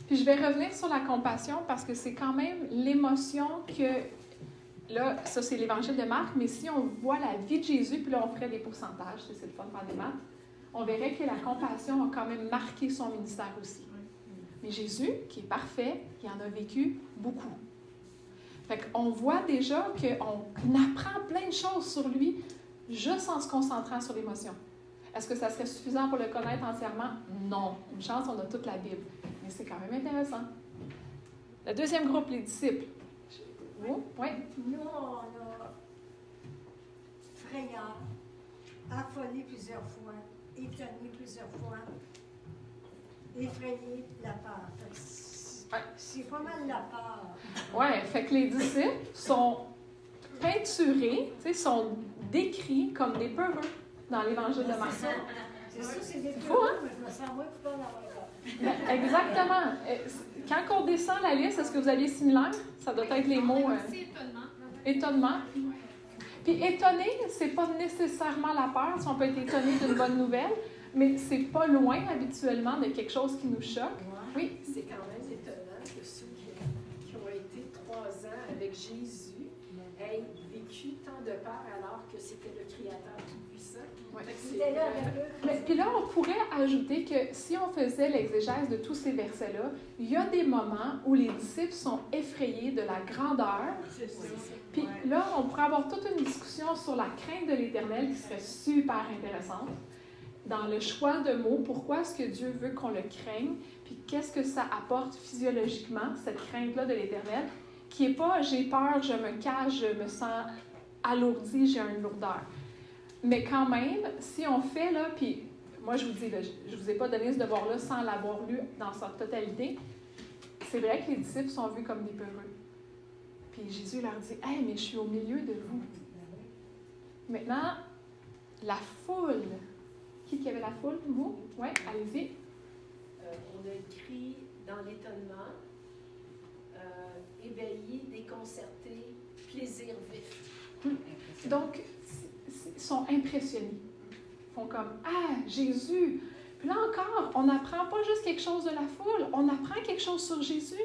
Puis je vais revenir sur la compassion parce que c'est quand même l'émotion que, là, ça c'est l'évangile de Marc, mais si on voit la vie de Jésus, puis là on ferait des pourcentages, c'est le fun de faire des maths, on verrait que la compassion a quand même marqué son ministère aussi. Mais Jésus, qui est parfait, il en a vécu beaucoup. Fait qu'on voit déjà qu'on apprend plein de choses sur lui juste en se concentrant sur l'émotion. Est-ce que ça serait suffisant pour le connaître entièrement? Non. Une chance, on a toute la Bible. Mais c'est quand même intéressant. Le deuxième groupe, les disciples. Vous? Oui? Nous, on a frayeur, affolé plusieurs fois, étonné plusieurs fois, effrayé, la peur. C'est pas mal la peur. Oui, fait que les disciples sont peinturés, sont décrits comme des peureux dans l'évangile de Marc. C'est ça, c'est des fou, hein? mais je me sens moins coupable d'avoir peur. Exactement. Quand on descend la liste, est-ce que vous aviez similaire? Ça doit être les mots. C'est étonnant. Étonnement. Puis étonné, c'est pas nécessairement la peur. Si on peut être étonné d'une bonne nouvelle, mais c'est pas loin habituellement de quelque chose qui nous choque. Oui? C'est quand même étonnant que ceux qui ont été 3 ans avec Jésus aient vécu tant de peur alors que c'était le Créateur Tout-Puissant. Ouais. C'était là avec eux. Mais puis là, on pourrait ajouter que si on faisait l'exégèse de tous ces versets-là, il y a des moments où les disciples sont effrayés de la grandeur. Puis là, on pourrait avoir toute une discussion sur la crainte de l'Éternel qui serait super intéressante. Dans le choix de mots, pourquoi est-ce que Dieu veut qu'on le craigne, puis qu'est-ce que ça apporte physiologiquement, cette crainte-là de l'Éternel, qui n'est pas « j'ai peur, je me cache, je me sens alourdi, j'ai une lourdeur ». Mais quand même, si on fait, là, puis moi je vous dis, là, je ne vous ai pas donné ce devoir-là sans l'avoir lu dans sa totalité, c'est vrai que les disciples sont vus comme des peureux. Puis Jésus leur dit « Hey, mais je suis au milieu de vous ». Maintenant, la foule. Qui avait la foule? Vous? Oui, allez-y. On a écrit dans l'étonnement, ébahi, déconcerté, plaisir vif. Donc, ils sont impressionnés. Ils font comme « Ah, Jésus! » Puis là encore, on n'apprend pas juste quelque chose de la foule, on apprend quelque chose sur Jésus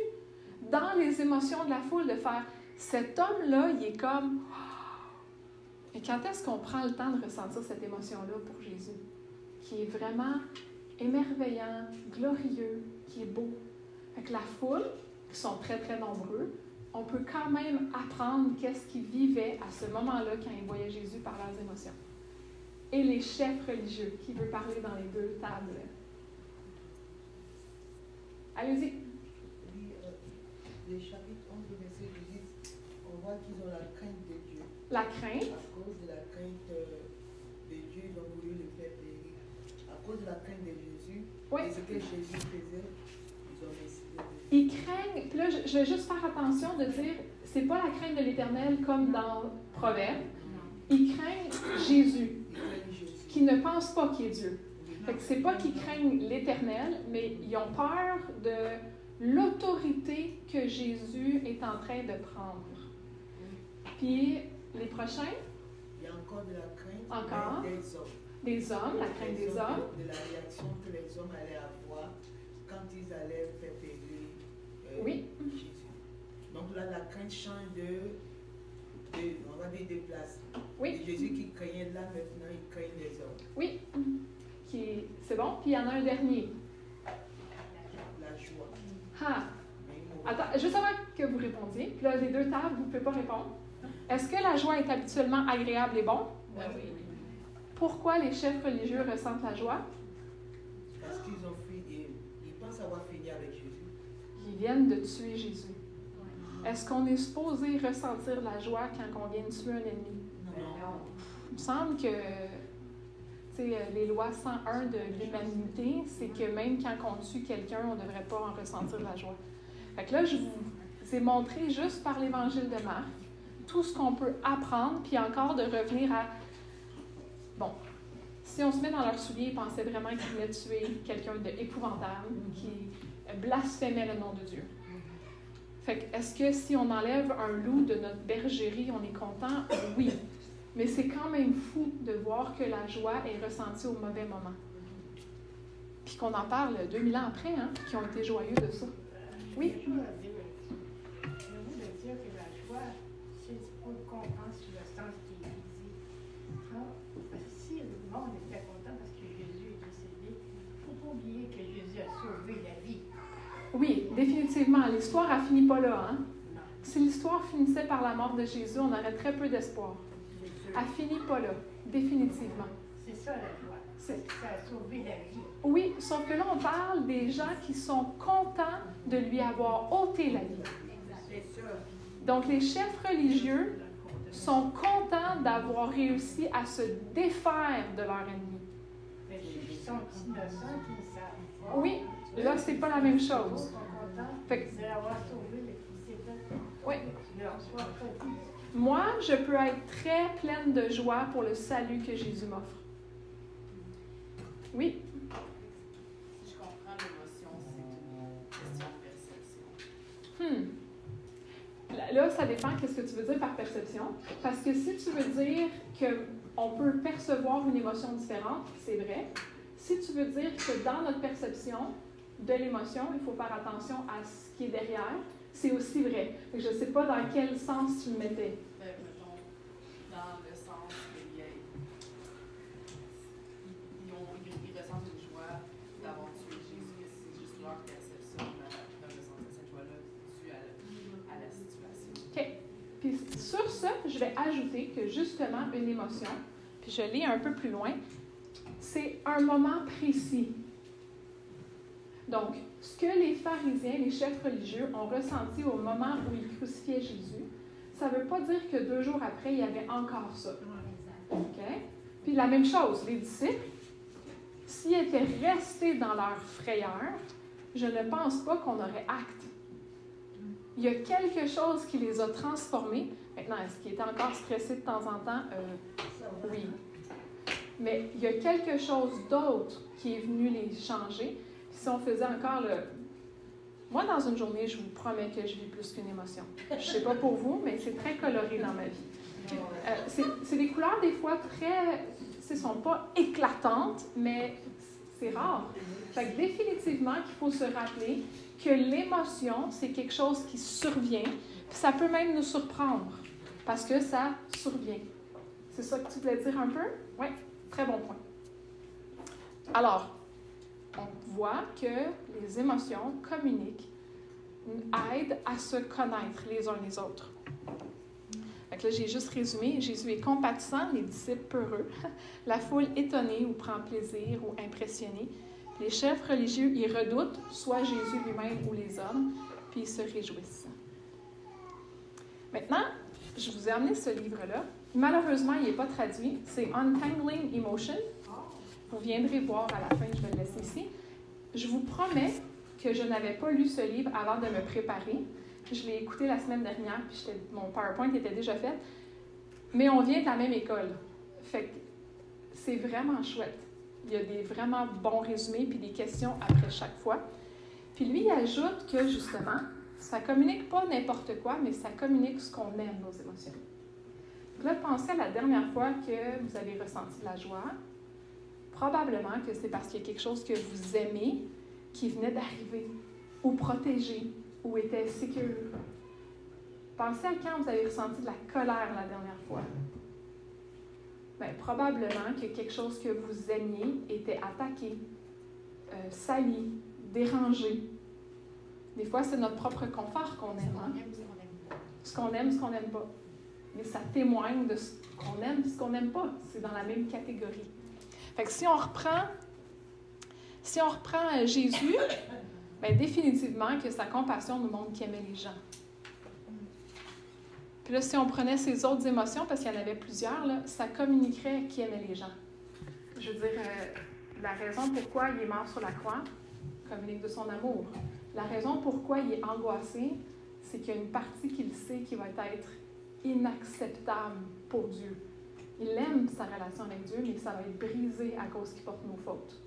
dans les émotions de la foule, de faire « Cet homme-là, il est comme... » Et quand est-ce qu'on prend le temps de ressentir cette émotion-là pour Jésus? Qui est vraiment émerveillant, glorieux, qui est beau. Fait que la foule, qui sont très, très nombreux, on peut quand même apprendre qu'est-ce qu'ils vivaient à ce moment-là quand ils voyaient Jésus par leurs émotions. Et les chefs religieux, qui veut parler dans les 2 tables. Allez-y. Oui, les chapitres 11 et verset 18, on voit qu'ils ont la crainte de Dieu. La crainte. À cause de la crainte de Dieu, ils ont voulu le faire périr. À cause de la crainte de Jésus, Oui. et ce que Jésus faisait, ils ont décidé de... Ils craignent, puis là, je vais juste faire attention de dire, c'est pas la crainte de l'Éternel comme dans Proverbes. Ils craignent Jésus, Ils craignent Jésus. qui ne pensent pas qu'il est Dieu. Oui. Fait que c'est pas qu'ils craignent l'Éternel, mais ils ont peur de l'autorité que Jésus est en train de prendre. Puis les prochains, Il y a encore de la crainte Encore. des hommes. des hommes, la crainte des hommes. De la réaction que les hommes allaient avoir quand ils allaient faire périr Oui. Jésus. Donc là, la crainte change on va dire, de place. Oui. Et Jésus qui craignait là, maintenant, il craigne les hommes. Oui. C'est bon. Puis il y en a un dernier. La joie. Ah. Mais il m'aura- Attends, juste avant que vous répondiez, puis là, les deux tables, vous ne pouvez pas répondre. Est-ce que la joie est habituellement agréable et bon? Oui. Pourquoi les chefs religieux ressentent la joie? Parce qu'ils ont fini, ils pensent avoir fini avec Jésus. Ils viennent de tuer Jésus. Est-ce qu'on est supposé ressentir la joie quand on vient de tuer un ennemi? Non. Il me semble que les lois 101 de l'humanité, c'est que même quand on tue quelqu'un, on ne devrait pas en ressentir la joie. Fait que là, je vous ai montré juste par l'Évangile de Marc tout ce qu'on peut apprendre, puis encore de revenir à... Bon, si on se met dans leurs souliers, ils pensaient vraiment qu'ils venaient tuer quelqu'un d'épouvantable, qui blasphémait le nom de Dieu. Fait que, est-ce que si on enlève un loup de notre bergerie, on est content? Oui. Mais c'est quand même fou de voir que la joie est ressentie au mauvais moment. Puis qu'on en parle 2000 ans après, hein, qui ont été joyeux de ça. Oui? Je veux dire que la joie, c'est pour comprendre sur le sens qui est visé. Parce que si le monde était content parce que Jésus est décédé, il ne faut pas oublier que Jésus a sauvé la vie. Oui, définitivement. L'histoire n'a fini pas là. Hein? Si l'histoire finissait par la mort de Jésus, on aurait très peu d'espoir. Elle finit pas là, définitivement. C'est ça la joie. Ça a sauvé la vie. Oui, sauf que là, on parle des gens qui sont contents de lui avoir ôté la vie. C'est ça. Donc, les chefs religieux sont contents d'avoir réussi à se défaire de leur ennemi. Mais ceux qui sont innocents, qui ne savent pas. Oui, là, c'est pas la même Ils chose. sont contents Fait que- de l'avoir sauvé, mais qui s'est fait. Oui. Leur soit pas dit. Moi, je peux être très pleine de joie pour le salut que Jésus m'offre. Oui, Si je comprends l'émotion, c'est une question de perception. Là, ça dépend qu'est-ce que tu veux dire par perception. Parce que si tu veux dire qu'on peut percevoir une émotion différente, c'est vrai. Si tu veux dire que dans notre perception de l'émotion, il faut faire attention à ce qui est derrière, c'est aussi vrai. Je ne sais pas dans quel sens tu le mettais. Ben, mettons, dans le sens qu'ils ressentent une joie d'avoir tué Jésus, mais c'est juste leur perception de ressentir cette joie-là due à la situation. OK. Puis sur ça, je vais ajouter que justement, une émotion, puis je lis un peu plus loin, c'est un moment précis. Donc, ce que les pharisiens, les chefs religieux, ont ressenti au moment où ils crucifiaient Jésus, ça ne veut pas dire que 2 jours après, il y avait encore ça. OK? Puis la même chose, les disciples, s'ils étaient restés dans leur frayeur, je ne pense pas qu'on aurait acte. Il y a quelque chose qui les a transformés. Maintenant, est-ce qu'ils étaient encore stressés de temps en temps? Oui. Mais il y a quelque chose d'autre qui est venu les changer. Puis si on faisait encore le... Moi, dans une journée, je vous promets que je vis plus qu'une émotion. Je ne sais pas pour vous, mais c'est très coloré dans ma vie. C'est des couleurs, des fois, très... Ce ne sont pas éclatantes, mais c'est rare. Fait que définitivement qu'il faut se rappeler que l'émotion, c'est quelque chose qui survient, puis ça peut même nous surprendre, parce que ça survient. C'est ça que tu voulais dire un peu? Oui, très bon point. Alors, on voit que les émotions communiquent, aident à se connaître les uns les autres. Fait que là, j'ai juste résumé. Jésus est compatissant, les disciples peureux, la foule étonnée ou prend plaisir ou impressionnée. Les chefs religieux, ils redoutent soit Jésus lui-même ou les hommes, puis ils se réjouissent. Maintenant, je vous ai amené ce livre-là. Malheureusement, il n'est pas traduit. C'est Untangling Emotion. Vous viendrez voir à la fin, je vais le laisser ici. Je vous promets que je n'avais pas lu ce livre avant de me préparer. Je l'ai écouté la semaine dernière, puis mon PowerPoint était déjà fait. Mais on vient de la même école. Fait que c'est vraiment chouette. Il y a des vraiment bons résumés puis des questions après chaque fois. Puis lui, il ajoute que, justement, ça communique pas n'importe quoi, mais ça communique ce qu'on aime, nos émotions. Donc là, pensez à la dernière fois que vous avez ressenti de la joie. Probablement que c'est parce qu'il y a quelque chose que vous aimez qui venait d'arriver, ou protégé, ou était sécure. Pensez à quand vous avez ressenti de la colère la dernière fois. Bien, probablement que quelque chose que vous aimiez était attaqué, sali, dérangé. Des fois, c'est notre propre confort qu'on aime. Hein? Ce qu'on aime, ce qu'on n'aime pas. Mais ça témoigne de ce qu'on aime, ce qu'on n'aime pas. C'est dans la même catégorie. Fait que si on reprend Jésus, bien, définitivement que sa compassion nous montre qu'il aimait les gens. Puis là, si on prenait ses autres émotions, parce qu'il y en avait plusieurs, là, ça communiquerait qu'il aimait les gens. Je veux dire, la raison pourquoi il est mort sur la croix communique de son amour. La raison pourquoi il est angoissé, c'est qu'il y a une partie qu'il sait qui va être inacceptable pour Dieu. Il aime sa relation avec Dieu, mais ça va être brisé à cause qu'il porte nos fautes.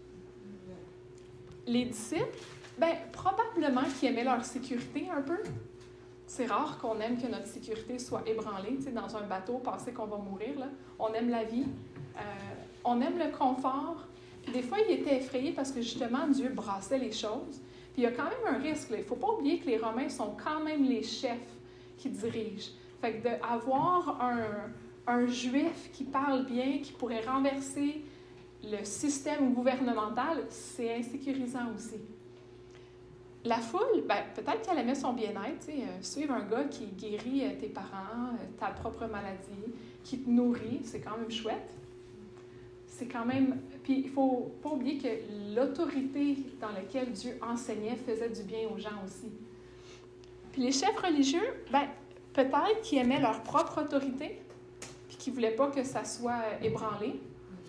Les disciples, bien, probablement qu'ils aimaient leur sécurité un peu. C'est rare qu'on aime que notre sécurité soit ébranlée. Tu sais, dans un bateau, penser qu'on va mourir. Là. On aime la vie. On aime le confort. Puis des fois, ils étaient effrayés parce que justement, Dieu brassait les choses. Puis il y a quand même un risque. Là. Il ne faut pas oublier que les Romains sont quand même les chefs qui dirigent. Fait que d'avoir un Juif qui parle bien, qui pourrait renverser le système gouvernemental, c'est insécurisant aussi. La foule, ben, peut-être qu'elle aimait son bien-être, suivre un gars qui guérit tes parents, ta propre maladie, qui te nourrit, c'est quand même chouette. C'est quand même... Puis il ne faut pas oublier que l'autorité dans laquelle Dieu enseignait faisait du bien aux gens aussi. Puis les chefs religieux, ben, peut-être qu'ils aimaient leur propre autorité, puis qu'ils ne voulaient pas que ça soit ébranlé.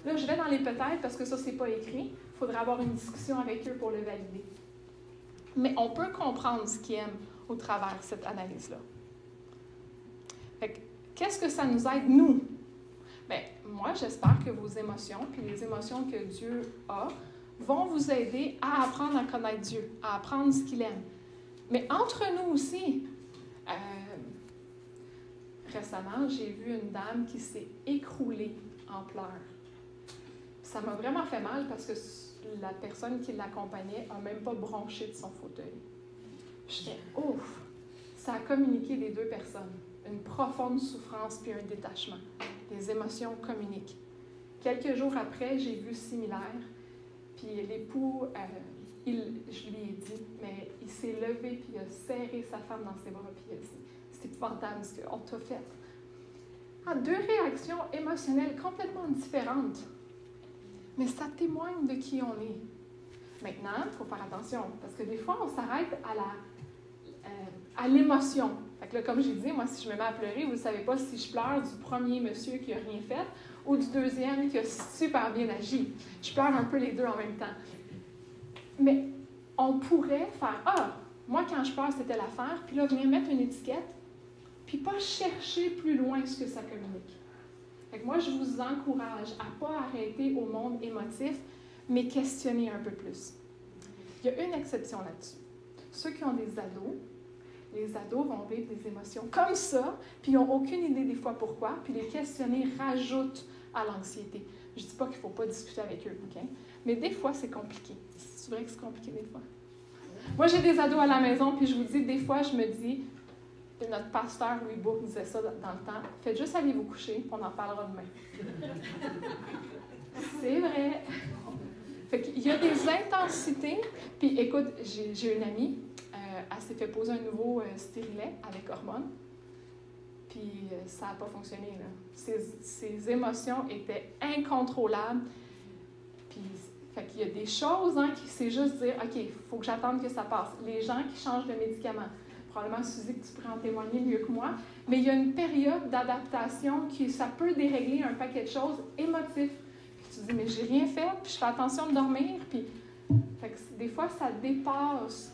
Là, je vais dans les peut-être parce que ça, c'est pas écrit. Il faudra avoir une discussion avec eux pour le valider. Mais on peut comprendre ce qu'ils aiment au travers de cette analyse-là. Fait que, qu'est-ce que ça nous aide, nous? Bien, moi, j'espère que vos émotions, puis les émotions que Dieu a, vont vous aider à apprendre à connaître Dieu, à apprendre ce qu'il aime. Mais entre nous aussi, récemment, j'ai vu une dame qui s'est écroulée en pleurs. Ça m'a vraiment fait mal parce que la personne qui l'accompagnait n'a même pas bronché de son fauteuil. J'étais ouf! Ça a communiqué les deux personnes. Une profonde souffrance puis un détachement. Les émotions communiquent. Quelques jours après, j'ai vu similaire. Puis l'époux, je lui ai dit, mais il s'est levé puis il a serré sa femme dans ses bras puis il a dit, c'est épouvantable ce qu'on t'a fait. Ah, deux réactions émotionnelles complètement différentes. Mais ça témoigne de qui on est. Maintenant, il faut faire attention, parce que des fois, on s'arrête à l'émotion. Fait que là, comme j'ai dit, moi, si je me mets à pleurer, vous ne savez pas si je pleure du premier monsieur qui n'a rien fait ou du deuxième qui a super bien agi. Je pleure un peu les deux en même temps. Mais on pourrait faire « Ah, moi, quand je pleure, c'était l'affaire », puis là, venir mettre une étiquette, puis pas chercher plus loin ce que ça communique. Fait que moi, je vous encourage à ne pas arrêter au monde émotif, mais questionner un peu plus. Il y a une exception là-dessus. Ceux qui ont des ados, les ados vont vivre des émotions comme ça, puis ils n'ont aucune idée des fois pourquoi, puis les questionner rajoute à l'anxiété. Je ne dis pas qu'il ne faut pas discuter avec eux, OK? Mais des fois, c'est compliqué. C'est vrai que c'est compliqué des fois. Moi, j'ai des ados à la maison, puis je vous dis, des fois, je me dis, notre pasteur Louis Bourque disait ça dans le temps, faites juste aller vous coucher, puis on en parlera demain. C'est vrai. Fait qu'il y a des intensités. Puis écoute, j'ai une amie, elle s'est fait poser un nouveau stérilet avec hormones. Puis ça n'a pas fonctionné. Là. Ses émotions étaient incontrôlables. Puis fait qu'il y a des choses, hein, qui c'est juste dire, OK, il faut que j'attende que ça passe. Les gens qui changent de médicaments, probablement Suzy que tu pourrais en témoigner mieux que moi, mais il y a une période d'adaptation qui ça peut dérégler un paquet de choses émotifs. Tu dis, mais j'ai rien fait, puis je fais attention de dormir, puis fait que des fois, ça dépasse.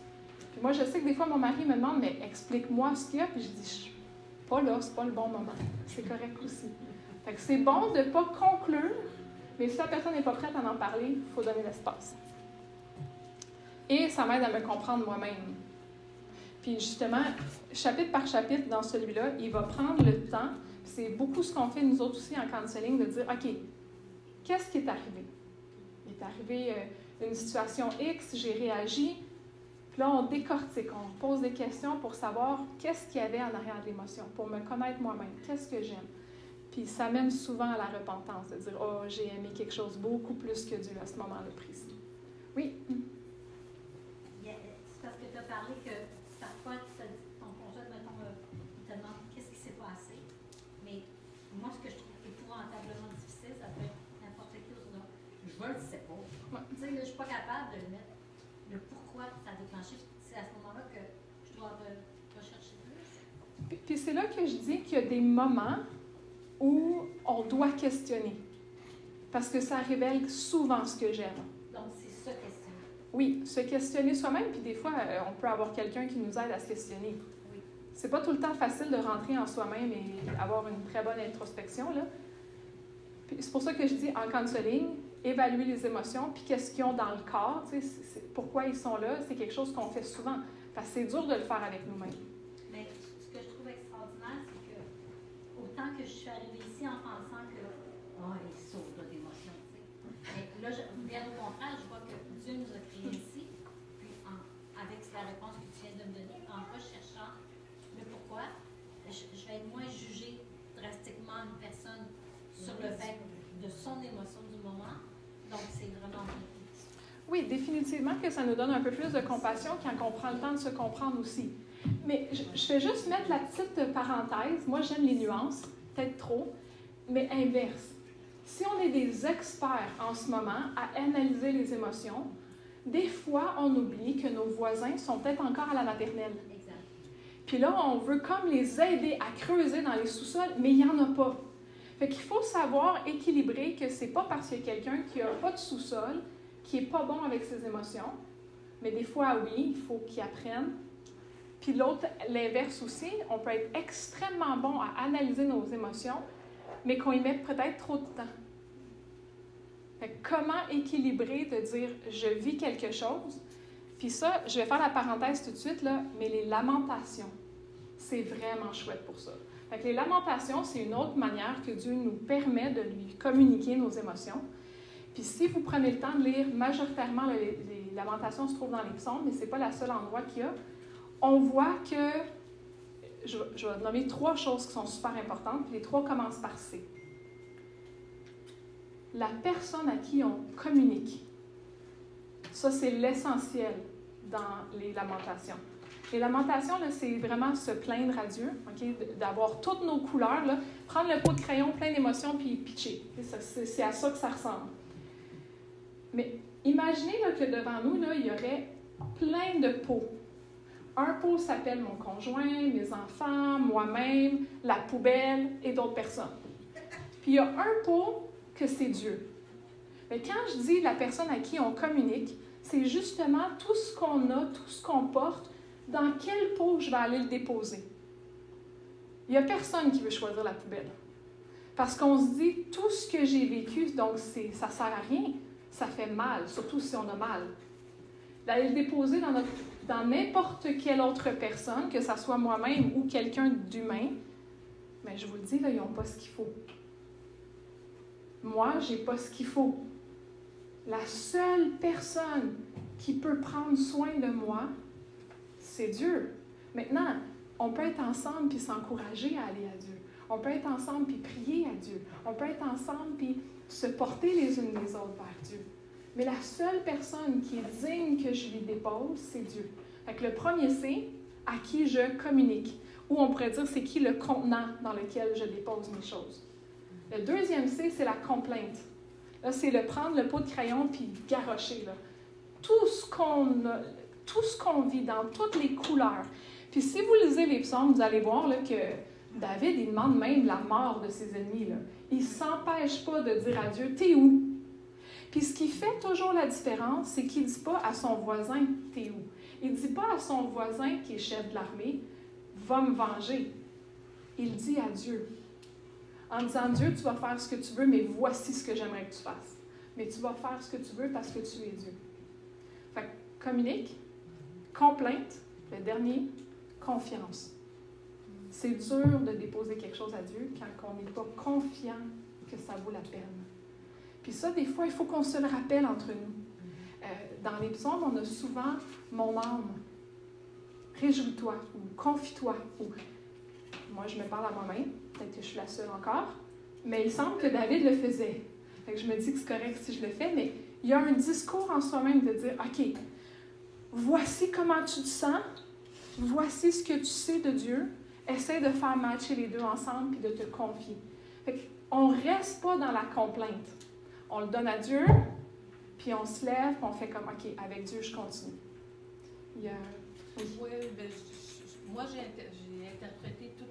Puis moi, je sais que des fois, mon mari me demande, mais explique-moi ce qu'il y a, puis je dis, pas là, c'est pas le bon moment. C'est correct aussi. Fait que c'est bon de ne pas conclure, mais si la personne n'est pas prête à en parler, il faut donner l'espace. Et ça m'aide à me comprendre moi-même. Puis justement, chapitre par chapitre dans celui-là, il va prendre le temps. C'est beaucoup ce qu'on fait nous autres aussi en counseling, de dire, OK, qu'est-ce qui est arrivé? Il est arrivé une situation X, j'ai réagi. Puis là, on décortique, on pose des questions pour savoir qu'est-ce qu'il y avait en arrière de l'émotion, pour me connaître moi-même, qu'est-ce que j'aime. Puis ça mène souvent à la repentance, de dire « Oh, j'ai aimé quelque chose beaucoup plus que Dieu à ce moment-là précis. » Oui? C'est parce que tu as parlé que parfois, ton conjoint, mettons, il te demande qu'est-ce qui s'est passé. Mais moi, ce que je trouve épouvantablement difficile, ça peut être n'importe qui autre. Je ne le sais pas. Ouais. Tu sais, je ne suis pas capable de le mettre. Le pourquoi ça a déclenché, c'est à ce moment-là que je dois rechercher plus. Puis c'est là que je dis qu'il y a des moments où on doit questionner. Parce que ça révèle souvent ce que j'aime. Donc, c'est ça question. Oui, se questionner soi-même, puis des fois, on peut avoir quelqu'un qui nous aide à se questionner. Oui. C'est pas tout le temps facile de rentrer en soi-même et avoir une très bonne introspection, là. Puis c'est pour ça que je dis, en counseling, évaluer les émotions, puis qu'est-ce qu'ils ont dans le corps, tu sais, pourquoi ils sont là, c'est quelque chose qu'on fait souvent. Parce que c'est dur de le faire avec nous-mêmes. Mais ce que je trouve extraordinaire, c'est que autant que je suis arrivée ici en pensant que elle est sourde d'émotions, tu sais. Mais là, bien au contraire, je vois que Dieu nous a créés ici, puis avec la réponse que tu viens de me donner, en recherchant le pourquoi, je vais être moins jugée drastiquement une personne sur le fait de son émotion du moment. Donc, c'est vraiment Oui, définitivement que ça nous donne un peu plus de compassion quand on prend le temps de se comprendre aussi. Mais je vais juste mettre la petite parenthèse. Moi, j'aime les nuances, peut-être trop, mais inverse. Si on est des experts en ce moment à analyser les émotions, des fois, on oublie que nos voisins sont peut-être encore à la maternelle. exact. Puis là, on veut comme les aider à creuser dans les sous-sols, mais il n'y en a pas. Fait qu'il faut savoir équilibrer que c'est pas parce qu'il y a quelqu'un qui n'a pas de sous-sol, qui n'est pas bon avec ses émotions, mais des fois, oui, il faut qu'il apprenne. Puis l'autre, l'inverse aussi, on peut être extrêmement bon à analyser nos émotions, mais qu'on y met peut-être trop de temps. Fait que comment équilibrer de dire « je vis quelque chose », puis ça, je vais faire la parenthèse tout de suite, là, mais les lamentations, c'est vraiment chouette pour ça. Fait que les lamentations, c'est une autre manière que Dieu nous permet de lui communiquer nos émotions. Puis si vous prenez le temps de lire majoritairement, les lamentations se trouvent dans les psaumes, mais ce n'est pas le seul endroit qu'il y a, on voit que, je vais nommer 3 choses qui sont super importantes, puis les 3 commencent par C. La personne à qui on communique, ça c'est l'essentiel dans les lamentations. Les lamentations, là, c'est vraiment se plaindre à Dieu, okay? D'avoir toutes nos couleurs, là, prendre le pot de crayon plein d'émotions puis pitcher. C'est à ça que ça ressemble. Mais imaginez là, que devant nous, là, il y aurait plein de pots. Un pot s'appelle mon conjoint, mes enfants, moi-même, la poubelle et d'autres personnes. Puis il y a un pot que c'est Dieu. Mais quand je dis la personne à qui on communique, c'est justement tout ce qu'on a, tout ce qu'on porte, dans quel pot je vais aller le déposer. Il n'y a personne qui veut choisir la poubelle. Parce qu'on se dit, tout ce que j'ai vécu, donc ça ne sert à rien, ça fait mal, surtout si on a mal. D'aller le déposer dans n'importe quelle autre personne, que ce soit moi-même ou quelqu'un d'humain, mais je vous le dis, là, ils n'ont pas ce qu'il faut. Moi, je n'ai pas ce qu'il faut. La seule personne qui peut prendre soin de moi, c'est Dieu. Maintenant, on peut être ensemble puis s'encourager à aller à Dieu. On peut être ensemble puis prier à Dieu. On peut être ensemble puis se porter les unes les autres vers Dieu. Mais la seule personne qui est digne que je lui dépose, c'est Dieu. Fait que le premier C, à qui je communique. Ou on pourrait dire, c'est qui le contenant dans lequel je dépose mes choses. Le deuxième C, c'est la complainte. Là, c'est le prendre le pot de crayon puis garrocher. Là. Tout ce qu'on vit dans toutes les couleurs. Puis si vous lisez les psaumes, vous allez voir là, que David, il demande même la mort de ses ennemis. Là. Il ne s'empêche pas de dire à Dieu, « T'es où? » Puis ce qui fait toujours la différence, c'est qu'il ne dit pas à son voisin, « T'es où? » Il ne dit pas à son voisin qui est chef de l'armée, « Va me venger. » il dit à Dieu. En disant, Dieu, tu vas faire ce que tu veux, mais voici ce que j'aimerais que tu fasses. Mais tu vas faire ce que tu veux parce que tu es Dieu. Fait que communique, complainte, le dernier, confiance. C'est dur de déposer quelque chose à Dieu quand on n'est pas confiant que ça vaut la peine. Puis ça, des fois, il faut qu'on se le rappelle entre nous. Dans les psaumes, on a souvent « mon âme ». Réjouis-toi ou confie-toi. Ou... Moi, je me parle à moi-même. Peut-être que je suis la seule encore. Mais il semble que David le faisait. Fait que je me dis que c'est correct si je le fais, mais il y a un discours en soi-même de dire, OK, voici comment tu te sens, voici ce que tu sais de Dieu, essaie de faire matcher les deux ensemble puis de te confier. Fait qu'on ne reste pas dans la complainte. On le donne à Dieu, puis on se lève, puis on fait comme, OK, avec Dieu, je continue. Il y a... Oui, ben, moi, j'ai interprété tout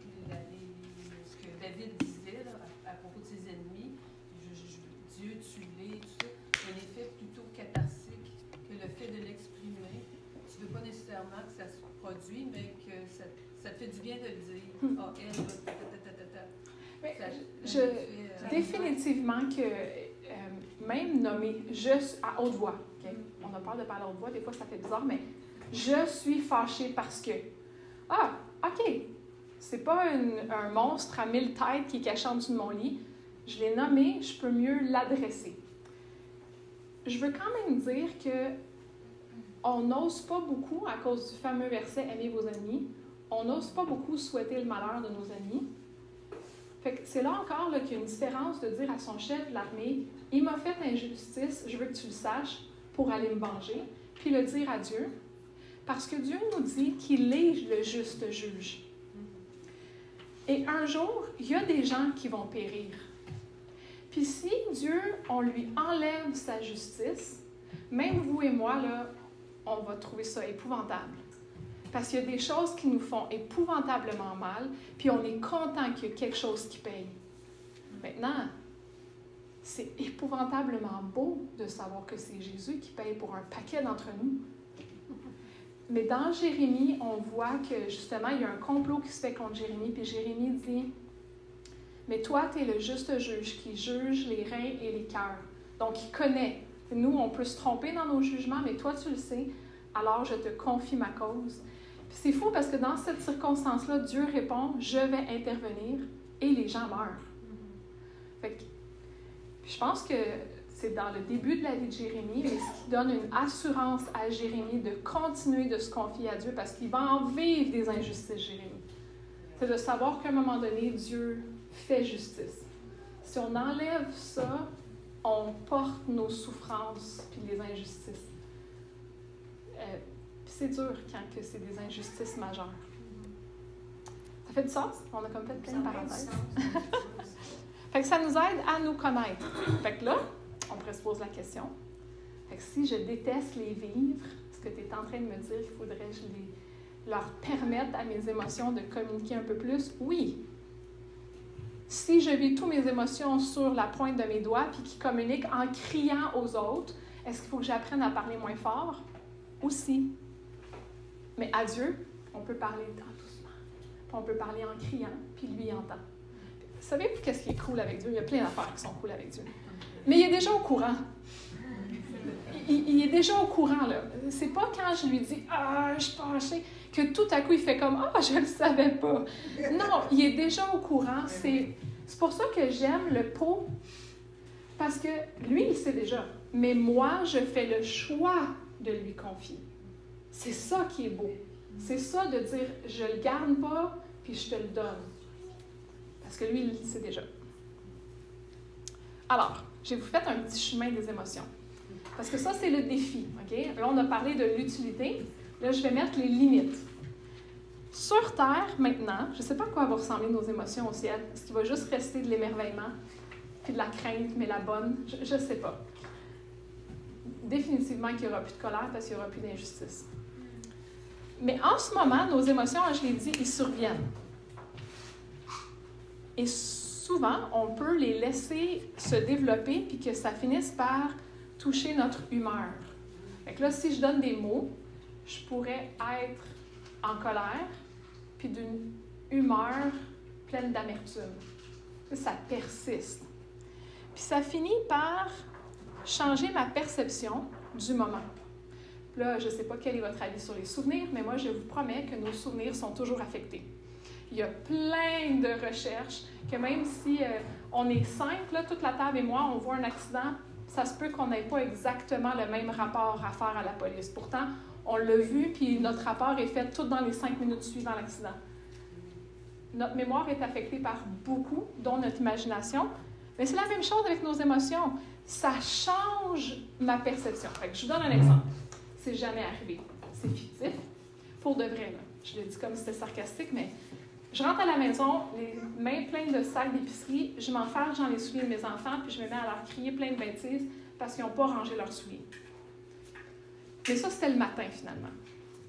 ce que David disait là, à propos de ses ennemis. Dieu, tu l'es, tout ça. Un effet plutôt catharsique que le fait de l'exprimer. Tu ne veux pas nécessairement que ça se produise, mais que ça te fait du bien de le dire. Ah, elle, définitivement que même nommer juste à haute voix, okay? On a peur de parler à haute voix, des fois ça fait bizarre, mais je suis fâchée parce que. Ah, OK. C'est pas un monstre à 1000 têtes qui est caché en dessous de mon lit. Je l'ai nommé, je peux mieux l'adresser. Je veux quand même dire que on n'ose pas beaucoup, à cause du fameux verset « Aimez vos ennemis », on n'ose pas beaucoup souhaiter le malheur de nos ennemis. Fait que c'est là encore qu'il y a une différence de dire à son chef de l'armée « Il m'a fait injustice, je veux que tu le saches pour aller me venger », puis le dire à Dieu. Parce que Dieu nous dit qu'il est le juste juge. Et un jour, il y a des gens qui vont périr. Puis si Dieu, on lui enlève sa justice, même vous et moi, là, on va trouver ça épouvantable. Parce qu'il y a des choses qui nous font épouvantablement mal, puis on est content qu'il y ait quelque chose qui paye. Maintenant, c'est épouvantablement beau de savoir que c'est Jésus qui paye pour un paquet d'entre nous. Mais dans Jérémie, on voit que justement, il y a un complot qui se fait contre Jérémie, puis Jérémie dit « Mais toi, tu es le juste juge qui juge les reins et les cœurs. » Donc, il connaît. Nous, on peut se tromper dans nos jugements, mais toi, tu le sais. Alors, je te confie ma cause. Puis c'est fou parce que dans cette circonstance-là, Dieu répond « Je vais intervenir » et les gens meurent. Fait que, je pense que c'est dans le début de la vie de Jérémie, mais ce qui donne une assurance à Jérémie de continuer de se confier à Dieu parce qu'il va en vivre des injustices, Jérémie. C'est de savoir qu'à un moment donné, Dieu fait justice. Si on enlève ça, on porte nos souffrances puis les injustices. Puis c'est dur quand que c'est des injustices majeures. Ça fait du sens? On a comme fait plein de parenthèses. Fait que ça nous aide à nous connaître. Fait que là, on pourrait se poser la question. Fait que si je déteste les vivre, est-ce que tu es en train de me dire qu'il faudrait que je leur permette à mes émotions de communiquer un peu plus? Oui. Si je vis toutes mes émotions sur la pointe de mes doigts puis qu'ils communiquent en criant aux autres, est-ce qu'il faut que j'apprenne à parler moins fort? Aussi. Mais à Dieu, on peut parler doucement. Puis on peut parler en criant, puis lui il entend. Vous savez qu'est-ce qui est cool avec Dieu? Il y a plein d'affaires qui sont cool avec Dieu. Mais il est déjà au courant. Il est déjà au courant, là. C'est pas quand je lui dis « Ah, je suis fâchée » que tout à coup, il fait comme « Ah, je ne le savais pas ». Non, il est déjà au courant. C'est pour ça que j'aime le pot, parce que lui, il sait déjà. Mais moi, je fais le choix de lui confier. C'est ça qui est beau. C'est ça de dire « Je le garde pas, puis je te le donne ». Parce que lui, il le sait déjà. Alors, je vais vous faire un petit chemin des émotions. Parce que ça, c'est le défi. Okay? Là, on a parlé de l'utilité. Là, je vais mettre les limites. Sur Terre, maintenant, je ne sais pas à quoi vont ressembler nos émotions au ciel. Est-ce qu'il va juste rester de l'émerveillement, puis de la crainte, mais la bonne? Je ne sais pas. Définitivement qu'il n'y aura plus de colère parce qu'il n'y aura plus d'injustice. Mais en ce moment, nos émotions, je l'ai dit, ils surviennent. Et souvent, on peut les laisser se développer puis que ça finisse par toucher notre humeur. Fait que là, si je donne des mots, je pourrais être en colère puis d'une humeur pleine d'amertume. Ça persiste. Puis ça finit par changer ma perception du moment. Puis là, je ne sais pas quel est votre avis sur les souvenirs, mais moi, je vous promets que nos souvenirs sont toujours affectés. Il y a plein de recherches que même si on est 5, là, toute la table et moi, on voit un accident, ça se peut qu'on n'ait pas exactement le même rapport à faire à la police. Pourtant, on l'a vu, puis notre rapport est fait tout dans les 5 minutes suivant l'accident. Notre mémoire est affectée par beaucoup, dont notre imagination. Mais c'est la même chose avec nos émotions. Ça change ma perception. Fait que je vous donne un exemple. C'est jamais arrivé. C'est fictif. Pour de vrai, là. Je le dis comme si c'était sarcastique, mais je rentre à la maison, les mains pleines de sacs d'épicerie, je m'enfarge dans les souliers de mes enfants, puis je me mets à leur crier plein de bêtises parce qu'ils n'ont pas rangé leurs souliers. Mais ça, c'était le matin, finalement,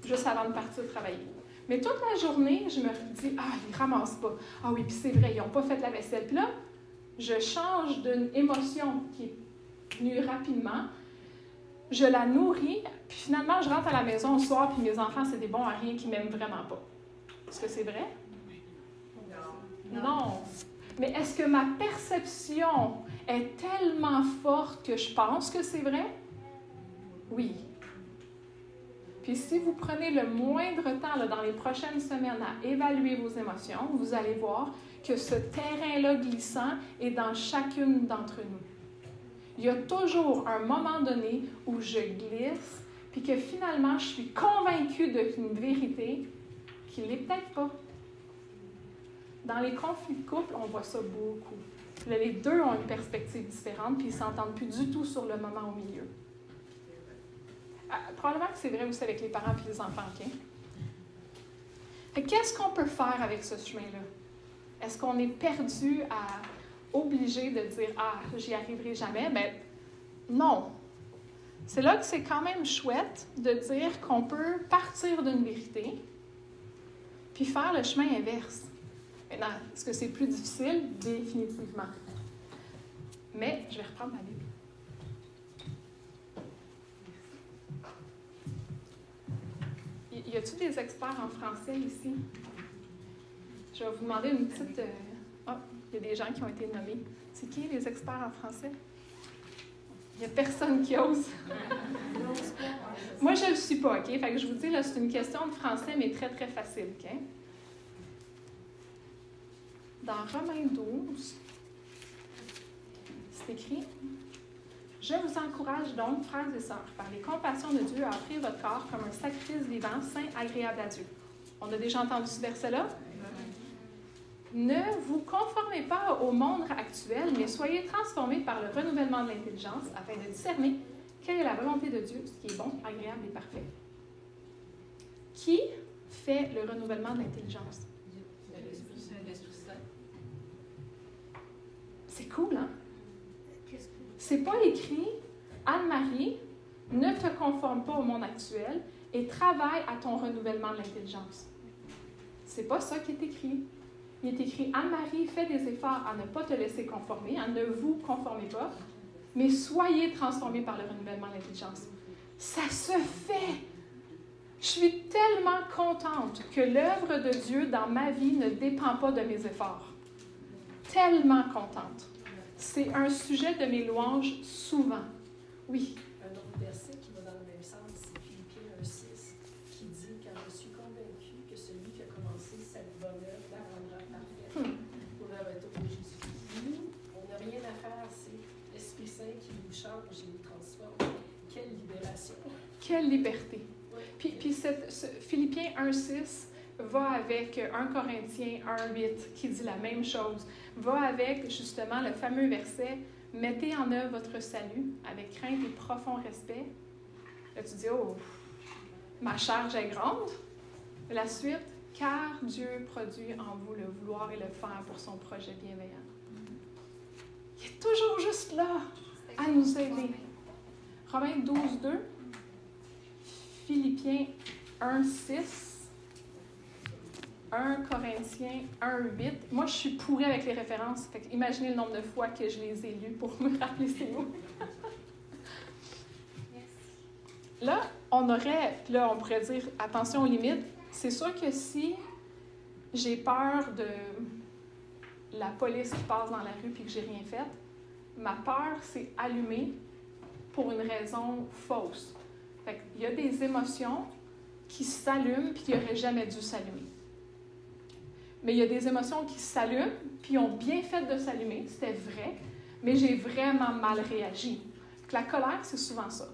juste avant de partir travailler. Mais toute la journée, je me dis « Ah, ils ne ramassent pas. Ah oui, puis c'est vrai, ils n'ont pas fait la vaisselle. » Puis là, je change d'une émotion qui est venue rapidement, je la nourris, puis finalement, je rentre à la maison le soir, puis mes enfants, c'est des bons à rien qui ne m'aiment vraiment pas. Est-ce que c'est vrai? Non. Mais est-ce que ma perception est tellement forte que je pense que c'est vrai? Oui. Puis si vous prenez le moindre temps là, dans les prochaines semaines à évaluer vos émotions, vous allez voir que ce terrain-là glissant est dans chacune d'entre nous. Il y a toujours un moment donné où je glisse, puis que finalement, je suis convaincue d'une vérité qui ne l'est peut-être pas. Dans les conflits de couple, on voit ça beaucoup. Là, les deux ont une perspective différente, puis ils ne s'entendent plus du tout sur le moment au milieu. Probablement que c'est vrai aussi avec les parents et les enfants, OK? Qu'est-ce qu'on peut faire avec ce chemin-là? Est-ce qu'on est perdu à obligé de dire « Ah, j'y arriverai jamais » ? Bien, non. C'est là que c'est quand même chouette de dire qu'on peut partir d'une vérité puis faire le chemin inverse. Maintenant, est-ce que c'est plus difficile? Définitivement. Mais je vais reprendre ma Bible. Y a-t-il des experts en français ici? Je vais vous demander une petite... il y a des gens qui ont été nommés. C'est qui les experts en français? Il n'y a personne qui ose. Moi, je ne le suis pas, OK? Fait que je vous dis, là, c'est une question de français, mais très, très facile, OK? Dans Romains 12, c'est écrit... Je vous encourage donc, frères et sœurs, par les compassions de Dieu, à offrir votre corps comme un sacrifice vivant, saint, agréable à Dieu. On a déjà entendu ce verset-là? Ne vous conformez pas au monde actuel, mais soyez transformés par le renouvellement de l'intelligence afin de discerner quelle est la volonté de Dieu, ce qui est bon, agréable et parfait. Qui fait le renouvellement de l'intelligence? L'Esprit Saint. C'est cool, hein? C'est pas écrit « Anne-Marie, ne te conforme pas au monde actuel et travaille à ton renouvellement de l'intelligence. » C'est pas ça qui est écrit. Il est écrit « Anne-Marie, fais des efforts à ne pas te laisser conformer, à ne vous conformer pas, mais soyez transformés par le renouvellement de l'intelligence. » Ça se fait! Je suis tellement contente que l'œuvre de Dieu dans ma vie ne dépend pas de mes efforts. Tellement contente. C'est un sujet de mes louanges souvent. Oui. Un autre verset qui va dans le même sens, c'est Philippiens 1,6, qui dit « Car je suis convaincu que celui qui a commencé cette bonne œuvre la rendra parfaite pour le retour de Jésus. » Nous, on n'a rien à faire, c'est l'Esprit Saint qui nous change et nous transforme. Quelle libération! Quelle liberté! Oui. Puis Philippiens 1,6 va avec 1 Corinthiens 1,8 qui dit la même chose. Va avec justement le fameux verset « Mettez en œuvre votre salut avec crainte et profond respect. » Là, tu dis « Oh, ma charge est grande. » La suite « Car Dieu produit en vous le vouloir et le faire pour son projet bienveillant. » Il est toujours juste là à nous aider. Romains 12,2, Philippiens 1,6, 1 Corinthiens 1,8. Moi, je suis pourrie avec les références. Fait que imaginez le nombre de fois que je les ai lues pour me rappeler ces mots. Là, on pourrait dire, attention aux limites. C'est sûr que si j'ai peur la police qui passe dans la rue puis que j'ai rien fait, ma peur s'est allumée pour une raison fausse. Fait qu'il y a des émotions qui s'allument puis qui n'auraient jamais dû s'allumer. Mais il y a des émotions qui s'allument puis ont bien fait de s'allumer, c'était vrai, mais j'ai vraiment mal réagi. La colère, c'est souvent ça.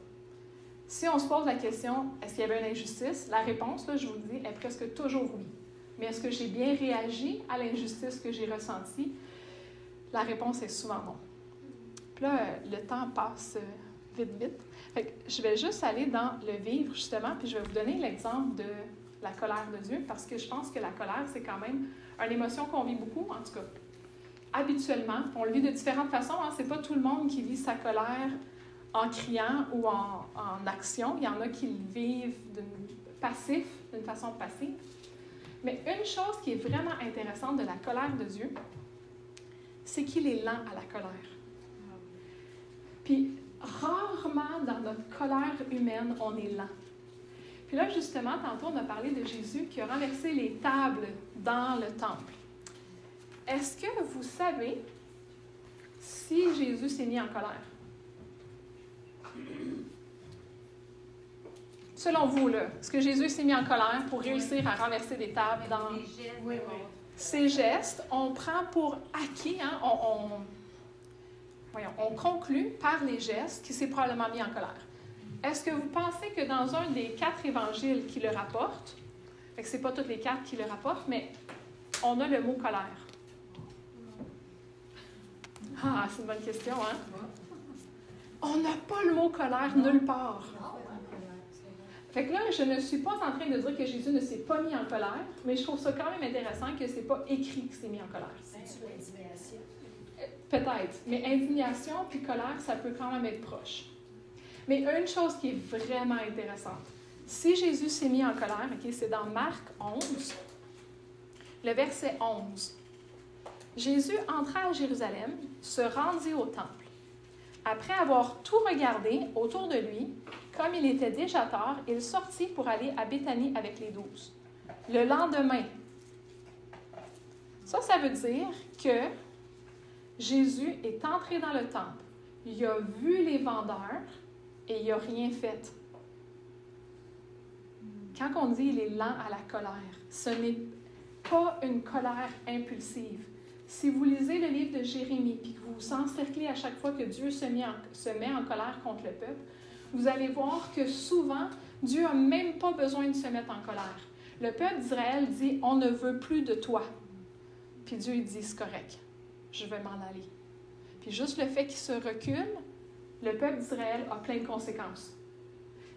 Si on se pose la question, est-ce qu'il y avait une injustice? La réponse, là, je vous le dis, est presque toujours oui. Mais est-ce que j'ai bien réagi à l'injustice que j'ai ressentie? La réponse est souvent non. Puis là, le temps passe vite, vite. Fait que je vais juste aller dans le vivre, justement, puis je vais vous donner l'exemple de la colère de Dieu, parce que je pense que la colère, c'est quand même une émotion qu'on vit beaucoup, en tout cas. Habituellement, on le vit de différentes façons. Hein? C'est pas tout le monde qui vit sa colère en criant ou en action. Il y en a qui le vivent d'une façon passive. Mais une chose qui est vraiment intéressante de la colère de Dieu, c'est qu'il est lent à la colère. Puis, rarement dans notre colère humaine, on est lent. Puis là, justement, tantôt, on a parlé de Jésus qui a renversé les tables dans le temple. Est-ce que vous savez si Jésus s'est mis en colère? Selon vous, là, est-ce que Jésus s'est mis en colère pour réussir à renverser des tables dans... Ces gestes, on prend pour acquis, hein, on conclut par les gestes qu'il s'est probablement mis en colère. Est-ce que vous pensez que dans un des 4 évangiles qui le rapportent, fait que ce n'est pas tous les 4 qui le rapportent, mais on a le mot colère? Ah, c'est une bonne question, hein? On n'a pas le mot colère nulle part. Fait que là, je ne suis pas en train de dire que Jésus ne s'est pas mis en colère, mais je trouve ça quand même intéressant que ce n'est pas écrit qu'il s'est mis en colère. C'est-tu l'indignation? Peut-être, mais indignation puis colère, ça peut quand même être proche. Mais une chose qui est vraiment intéressante, si Jésus s'est mis en colère, okay, c'est dans Marc 11, le verset 11. Jésus entra à Jérusalem, se rendit au temple. Après avoir tout regardé autour de lui, comme il était déjà tard, il sortit pour aller à Béthanie avec les 12. Le lendemain, ça veut dire que Jésus est entré dans le temple. Il a vu les vendeurs et il n'a rien fait. Quand on dit qu'il est lent à la colère, ce n'est pas une colère impulsive. Si vous lisez le livre de Jérémie et que vous vous encerclez à chaque fois que Dieu se met en colère contre le peuple, vous allez voir que souvent, Dieu n'a même pas besoin de se mettre en colère. Le peuple d'Israël dit « On ne veut plus de toi ». Puis Dieu il dit « C'est correct, je vais m'en aller ». Puis juste le fait qu'il se recule, le peuple d'Israël a plein de conséquences.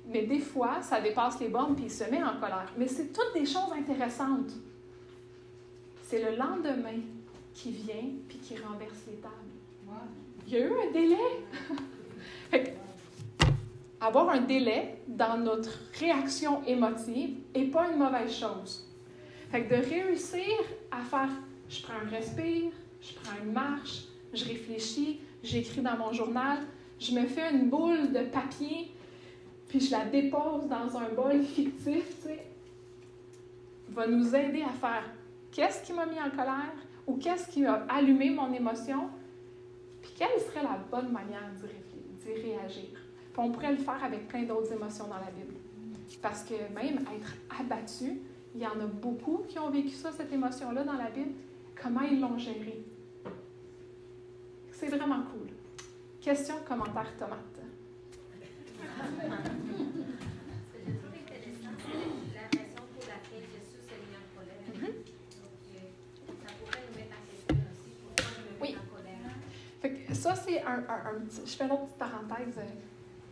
Mais des fois, ça dépasse les bornes puis il se met en colère. Mais c'est toutes des choses intéressantes. C'est le lendemain qui vient puis qui renverse les tables. Wow. Il y a eu un délai. Fait que, avoir un délai dans notre réaction émotive n'est pas une mauvaise chose. Fait que de réussir à faire, je prends un respire, je prends une marche, je réfléchis, j'écris dans mon journal, je me fais une boule de papier, puis je la dépose dans un bol fictif, tu sais, va nous aider à faire qu'est-ce qui m'a mis en colère ou qu'est-ce qui a allumé mon émotion, puis quelle serait la bonne manière d'y réagir. Puis on pourrait le faire avec plein d'autres émotions dans la Bible. Parce que même être abattu, il y en a beaucoup qui ont vécu ça, cette émotion-là dans la Bible. Comment ils l'ont géré? C'est vraiment cool. Question, commentaire, tomate. Je trouve intéressant la raison pour laquelle Jésus s'est mis en colère. Donc, ça pourrait nous mettre en question aussi pourquoi je me mets en colère. Fait que ça, c'est un petit... Je fais une autre petite parenthèse.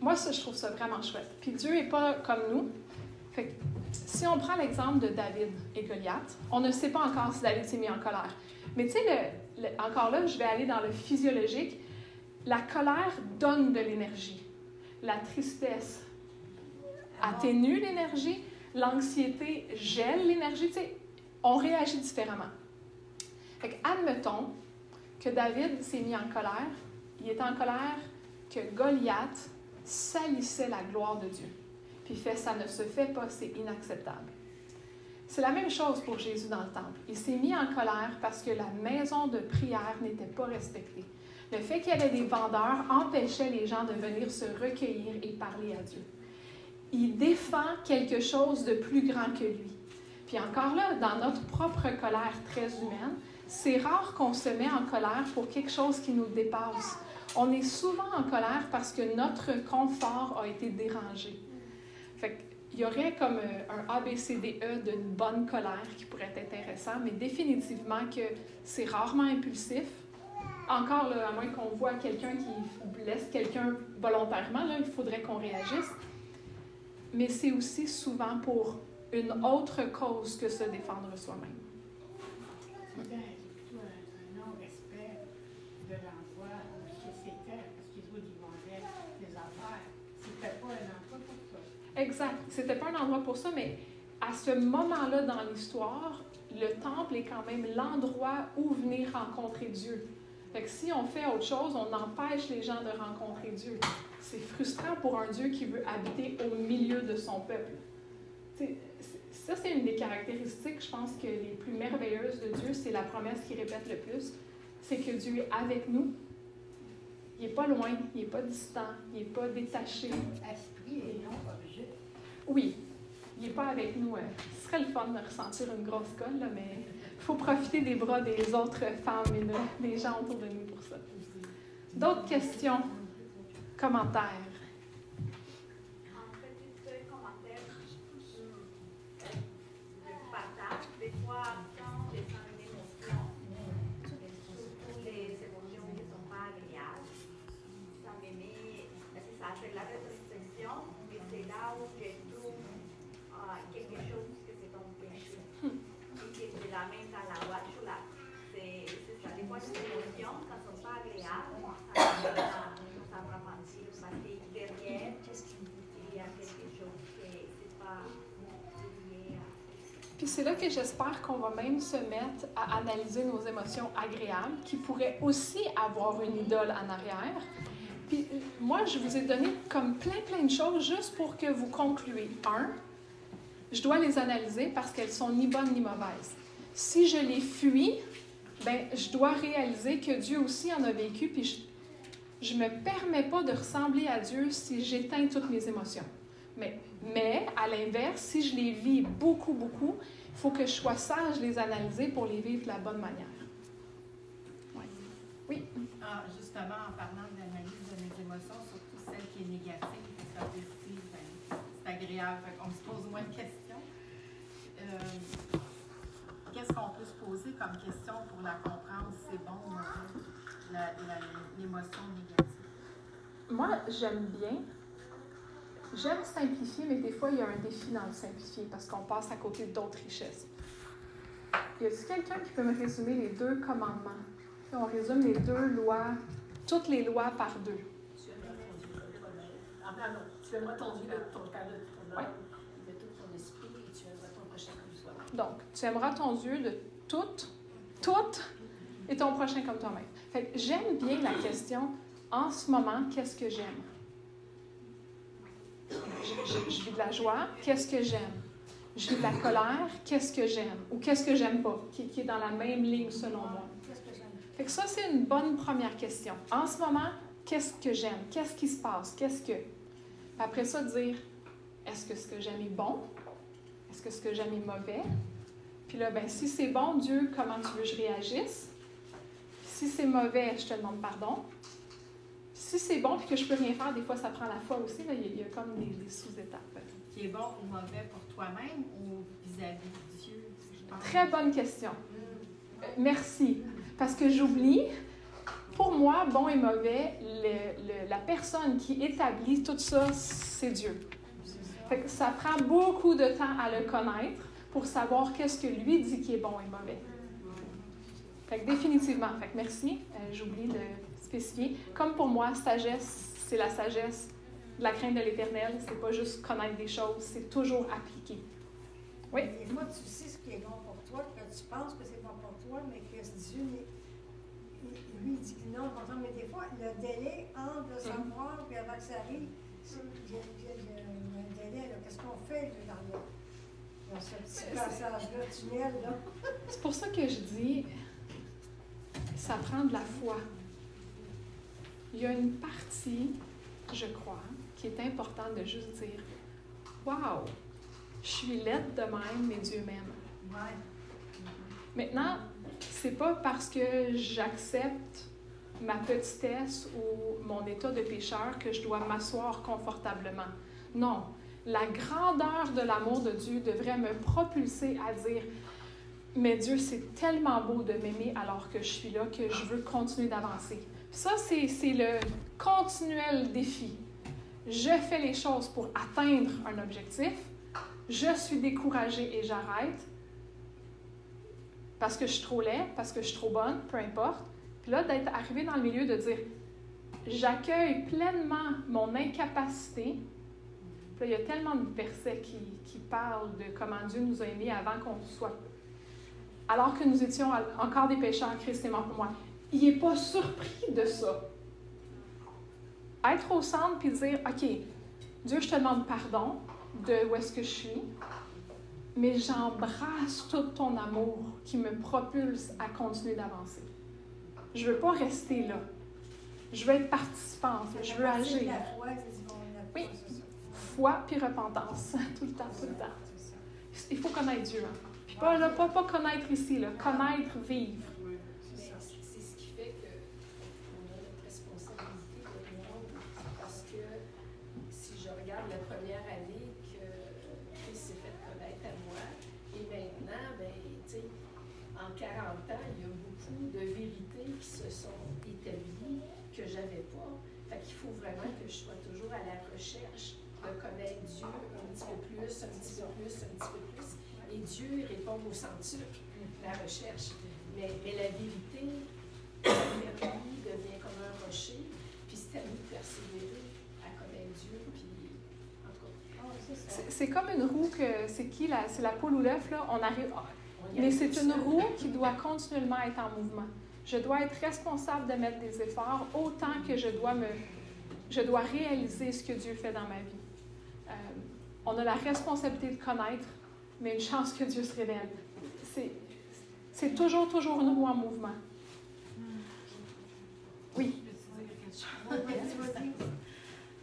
Moi, ça, je trouve ça vraiment chouette. Puis Dieu n'est pas comme nous. Fait que si on prend l'exemple de David et Goliath, on ne sait pas encore si David s'est mis en colère. Mais tu sais, encore là, je vais aller dans le physiologique. La colère donne de l'énergie. La tristesse atténue l'énergie. L'anxiété gèle l'énergie. Tu sais, on réagit différemment. Fait que, admettons que David s'est mis en colère. Il est en colère que Goliath salissait la gloire de Dieu. Puis il fait, ça ne se fait pas, c'est inacceptable. C'est la même chose pour Jésus dans le temple. Il s'est mis en colère parce que la maison de prière n'était pas respectée. Le fait qu'il y avait des vendeurs empêchait les gens de venir se recueillir et parler à Dieu. Il défend quelque chose de plus grand que lui. Puis encore là, dans notre propre colère très humaine, c'est rare qu'on se met en colère pour quelque chose qui nous dépasse. On est souvent en colère parce que notre confort a été dérangé. Fait qu'il y aurait comme un ABCDE d'une bonne colère qui pourrait être intéressant, mais définitivement que c'est rarement impulsif. Encore, là, à moins qu'on voit quelqu'un qui blesse quelqu'un volontairement, là, il faudrait qu'on réagisse. Mais c'est aussi souvent pour une autre cause que se défendre soi-même. C'était plutôt un non-respect de l'emploi où c'était, parce qu'ils vendaient des affaires. C'était pas un emploi pour ça. Exact. C'était pas un endroit pour ça, mais à ce moment-là dans l'histoire, le temple est quand même l'endroit où venir rencontrer Dieu. Fait que si on fait autre chose, on empêche les gens de rencontrer Dieu. C'est frustrant pour un Dieu qui veut habiter au milieu de son peuple. Ça, c'est une des caractéristiques, je pense, que les plus merveilleuses de Dieu, c'est la promesse qu'il répète le plus, c'est que Dieu est avec nous. Il n'est pas loin, il n'est pas distant, il n'est pas détaché. Esprit et non objet. Oui, il n'est pas avec nous. Ce serait le fun de ressentir une grosse colle, là, mais il faut profiter des bras des autres femmes et des gens autour de nous pour ça. D'autres questions? Commentaires? En petit commentaire, je partage. Des fois, quand les gens ont une émotion, surtout les émotions qui ne sont pas agréables, ça me met, c'est la rétrospection, et c'est là où je trouve quelque chose que c'est un péché. Et que je la mets dans la voie de la. C'est ça. Des fois, les émotions, quand elles ne sont pas agréables, ça me ralentit. Parce que derrière, il y a quelque chose qui n'est pas lié à. Puis c'est là que j'espère qu'on va même se mettre à analyser nos émotions agréables, qui pourraient aussi avoir une idole en arrière. Puis moi, je vous ai donné comme plein de choses juste pour que vous concluez. Je dois les analyser parce qu'elles sont ni bonnes ni mauvaises. Si je les fuis, ben je dois réaliser que Dieu aussi en a vécu, puis je ne me permets pas de ressembler à Dieu si j'éteins toutes mes émotions. Mais à l'inverse, si je les vis beaucoup, il faut que je sois sage de les analyser pour les vivre de la bonne manière. Ouais. Oui? Ah, justement, en parlant de l'analyse de mes émotions, surtout celle qui est négative, parce que c'est agréable, on se pose moins de questions. Qu'est-ce qu'on peut se poser comme question pour la comprendre, c'est bon ou mauvais, l'émotion négative? Moi, j'aime simplifier, mais des fois, il y a un défi dans le simplifier parce qu'on passe à côté d'autres richesses. Y a-t-il quelqu'un qui peut me résumer les 2 commandements? On résume les 2 lois, toutes les lois par 2. Tu aimeras ton Dieu de ton cœur, de ton âme, Ouais. de tout ton esprit, et tu aimeras ton prochain comme toi. Donc, tu aimeras ton Dieu de tout, et ton prochain comme toi-même. Fait que j'aime bien la question, en ce moment, qu'est-ce que j'aime? Je vis de la joie, qu'est-ce que j'aime? Je vis de la colère, qu'est-ce que j'aime? Ou qu'est-ce que j'aime pas? Qui est dans la même ligne selon moi. Fait que ça, c'est une bonne première question. En ce moment, qu'est-ce que j'aime? Qu'est-ce qui se passe? Qu'est-ce que... Après ça, dire, est-ce que ce que j'aime est bon? Est-ce que ce que j'aime est mauvais? Puis là, ben, si c'est bon, Dieu, comment tu veux que je réagisse? Si c'est mauvais, je te demande pardon. Si c'est bon et que je peux rien faire, des fois, ça prend la foi aussi. Là, il y a comme des sous-étapes. Qui est bon ou mauvais pour toi-même ou vis-à-vis de Dieu? Très bonne question. Merci. Parce que j'oublie, pour moi, bon et mauvais, la personne qui établit tout ça, c'est Dieu. Fait que ça prend beaucoup de temps à le connaître pour savoir qu'est-ce que lui dit qui est bon et mauvais. Fait que définitivement, fait que merci, j'oublie de spécifier. Comme pour moi, sagesse, c'est la sagesse de la crainte de l'Éternel. C'est pas juste connaître des choses, c'est toujours appliquer. Oui? Des fois, tu sais ce qui est bon pour toi, que tu penses que c'est bon pour toi, mais que Dieu, lui, dit que non. Mais des fois, le délai entre le savoir et avant que ça arrive, il y a un délai. Qu'est-ce qu'on fait là, dans Dans ce petit passage-là, tunnel, là. C'est pour ça que je dis, ça prend de la foi. Il y a une partie, je crois, qui est importante de juste dire « Wow, je suis laide de même, mais Dieu m'aime. » Ouais. Maintenant, c'est pas parce que j'accepte ma petitesse ou mon état de pécheur que je dois m'asseoir confortablement. Non, la grandeur de l'amour de Dieu devrait me propulser à dire « Mais Dieu, c'est tellement beau de m'aimer alors que je suis là, que je veux continuer d'avancer. » Ça, c'est le continuel défi. Je fais les choses pour atteindre un objectif, je suis découragée et j'arrête parce que je suis trop laid, parce que je suis trop bonne, peu importe. Puis là, d'être arrivé dans le milieu, de dire j'accueille pleinement mon incapacité. Puis là, il y a tellement de versets qui parlent de comment Dieu nous a aimés avant qu'on soit. Alors que nous étions encore des pécheurs, Christ est mort pour moi. Il n'est pas surpris de ça. Être au centre puis dire OK, Dieu, je te demande pardon de où est-ce que je suis, mais j'embrasse tout ton amour qui me propulse à continuer d'avancer. Je ne veux pas rester là. Je veux être participante. Je veux agir. Oui. Foi puis repentance. Tout le temps, tout le temps. Il faut connaître Dieu. Hein. Puis pas connaître ici, là. Connaître, vivre. C'est ce qui fait qu'on a notre responsabilité de rendre. Parce que si je regarde la première année que Christ s'est fait connaître à moi, et maintenant, ben, tu sais, en 40 ans, il y a beaucoup de vérités qui se sont établies que je n'avais pas. Fait qu'il faut vraiment que je sois toujours à la recherche de connaître Dieu un petit peu plus, un petit peu plus, un petit peu plus. Et Dieu répond au centuple, la recherche. Mais la vérité, lui, devient comme un rocher, puis c'est à nous de persévérer à connaître Dieu, puis en tout cas. C'est comme une roue que c'est la poule ou l'œuf, là, on arrive. Mais c'est une roue qui doit continuellement être en mouvement. Je dois être responsable de mettre des efforts autant que je dois réaliser ce que Dieu fait dans ma vie. On a la responsabilité de connaître, mais une chance que Dieu se révèle. C'est toujours une roue en mouvement. Oui.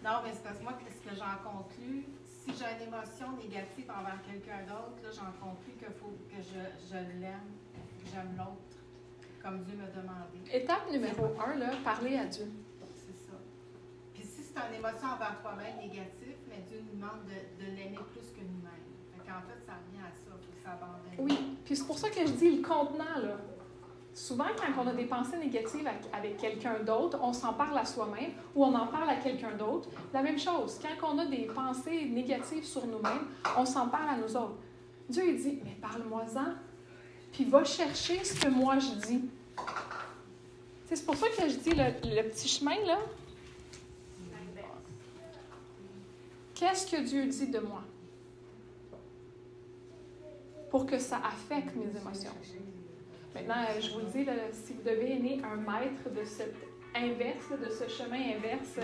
Non, mais c'est parce que moi, ce que j'en conclus, si j'ai une émotion négative envers quelqu'un d'autre, là, j'en conclus qu'il faut que je l'aime, que j'aime l'autre, comme Dieu m'a demandé. Étape numéro 1, là, parler à Dieu. C'est ça. Puis si c'est une émotion envers toi-même négative, mais Dieu nous demande de l'aimer plus que nous-mêmes. Fait qu'en fait, ça revient à ça, il faut s'abandonner. Oui, puis c'est pour ça que je dis le contenant, là. Souvent, quand on a des pensées négatives avec quelqu'un d'autre, on s'en parle à soi-même ou on en parle à quelqu'un d'autre. La même chose, quand on a des pensées négatives sur nous-mêmes, on s'en parle à nous autres. Dieu, il dit, mais parle-moi-en, puis va chercher ce que moi je dis. C'est pour ça que je dis le petit chemin, là. Qu'est-ce que Dieu dit de moi? Pour que ça affecte mes émotions. Maintenant, je vous le dis, là, si vous devez aimer un maître de cette inverse, de ce chemin inverse,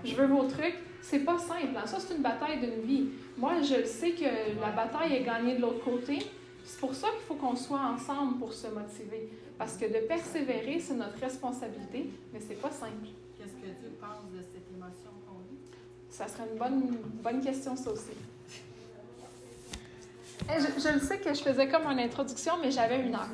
je veux vos trucs, c'est pas simple. Hein? Ça, c'est une bataille d'une vie. Moi, je sais que la bataille est gagnée de l'autre côté. C'est pour ça qu'il faut qu'on soit ensemble pour se motiver. Parce que de persévérer, c'est notre responsabilité, mais c'est pas simple. Qu'est-ce que Dieu pense de cette émotion qu'on vit? Ça serait une bonne question, ça aussi. Je le sais que je faisais comme une introduction, mais j'avais 1 heure.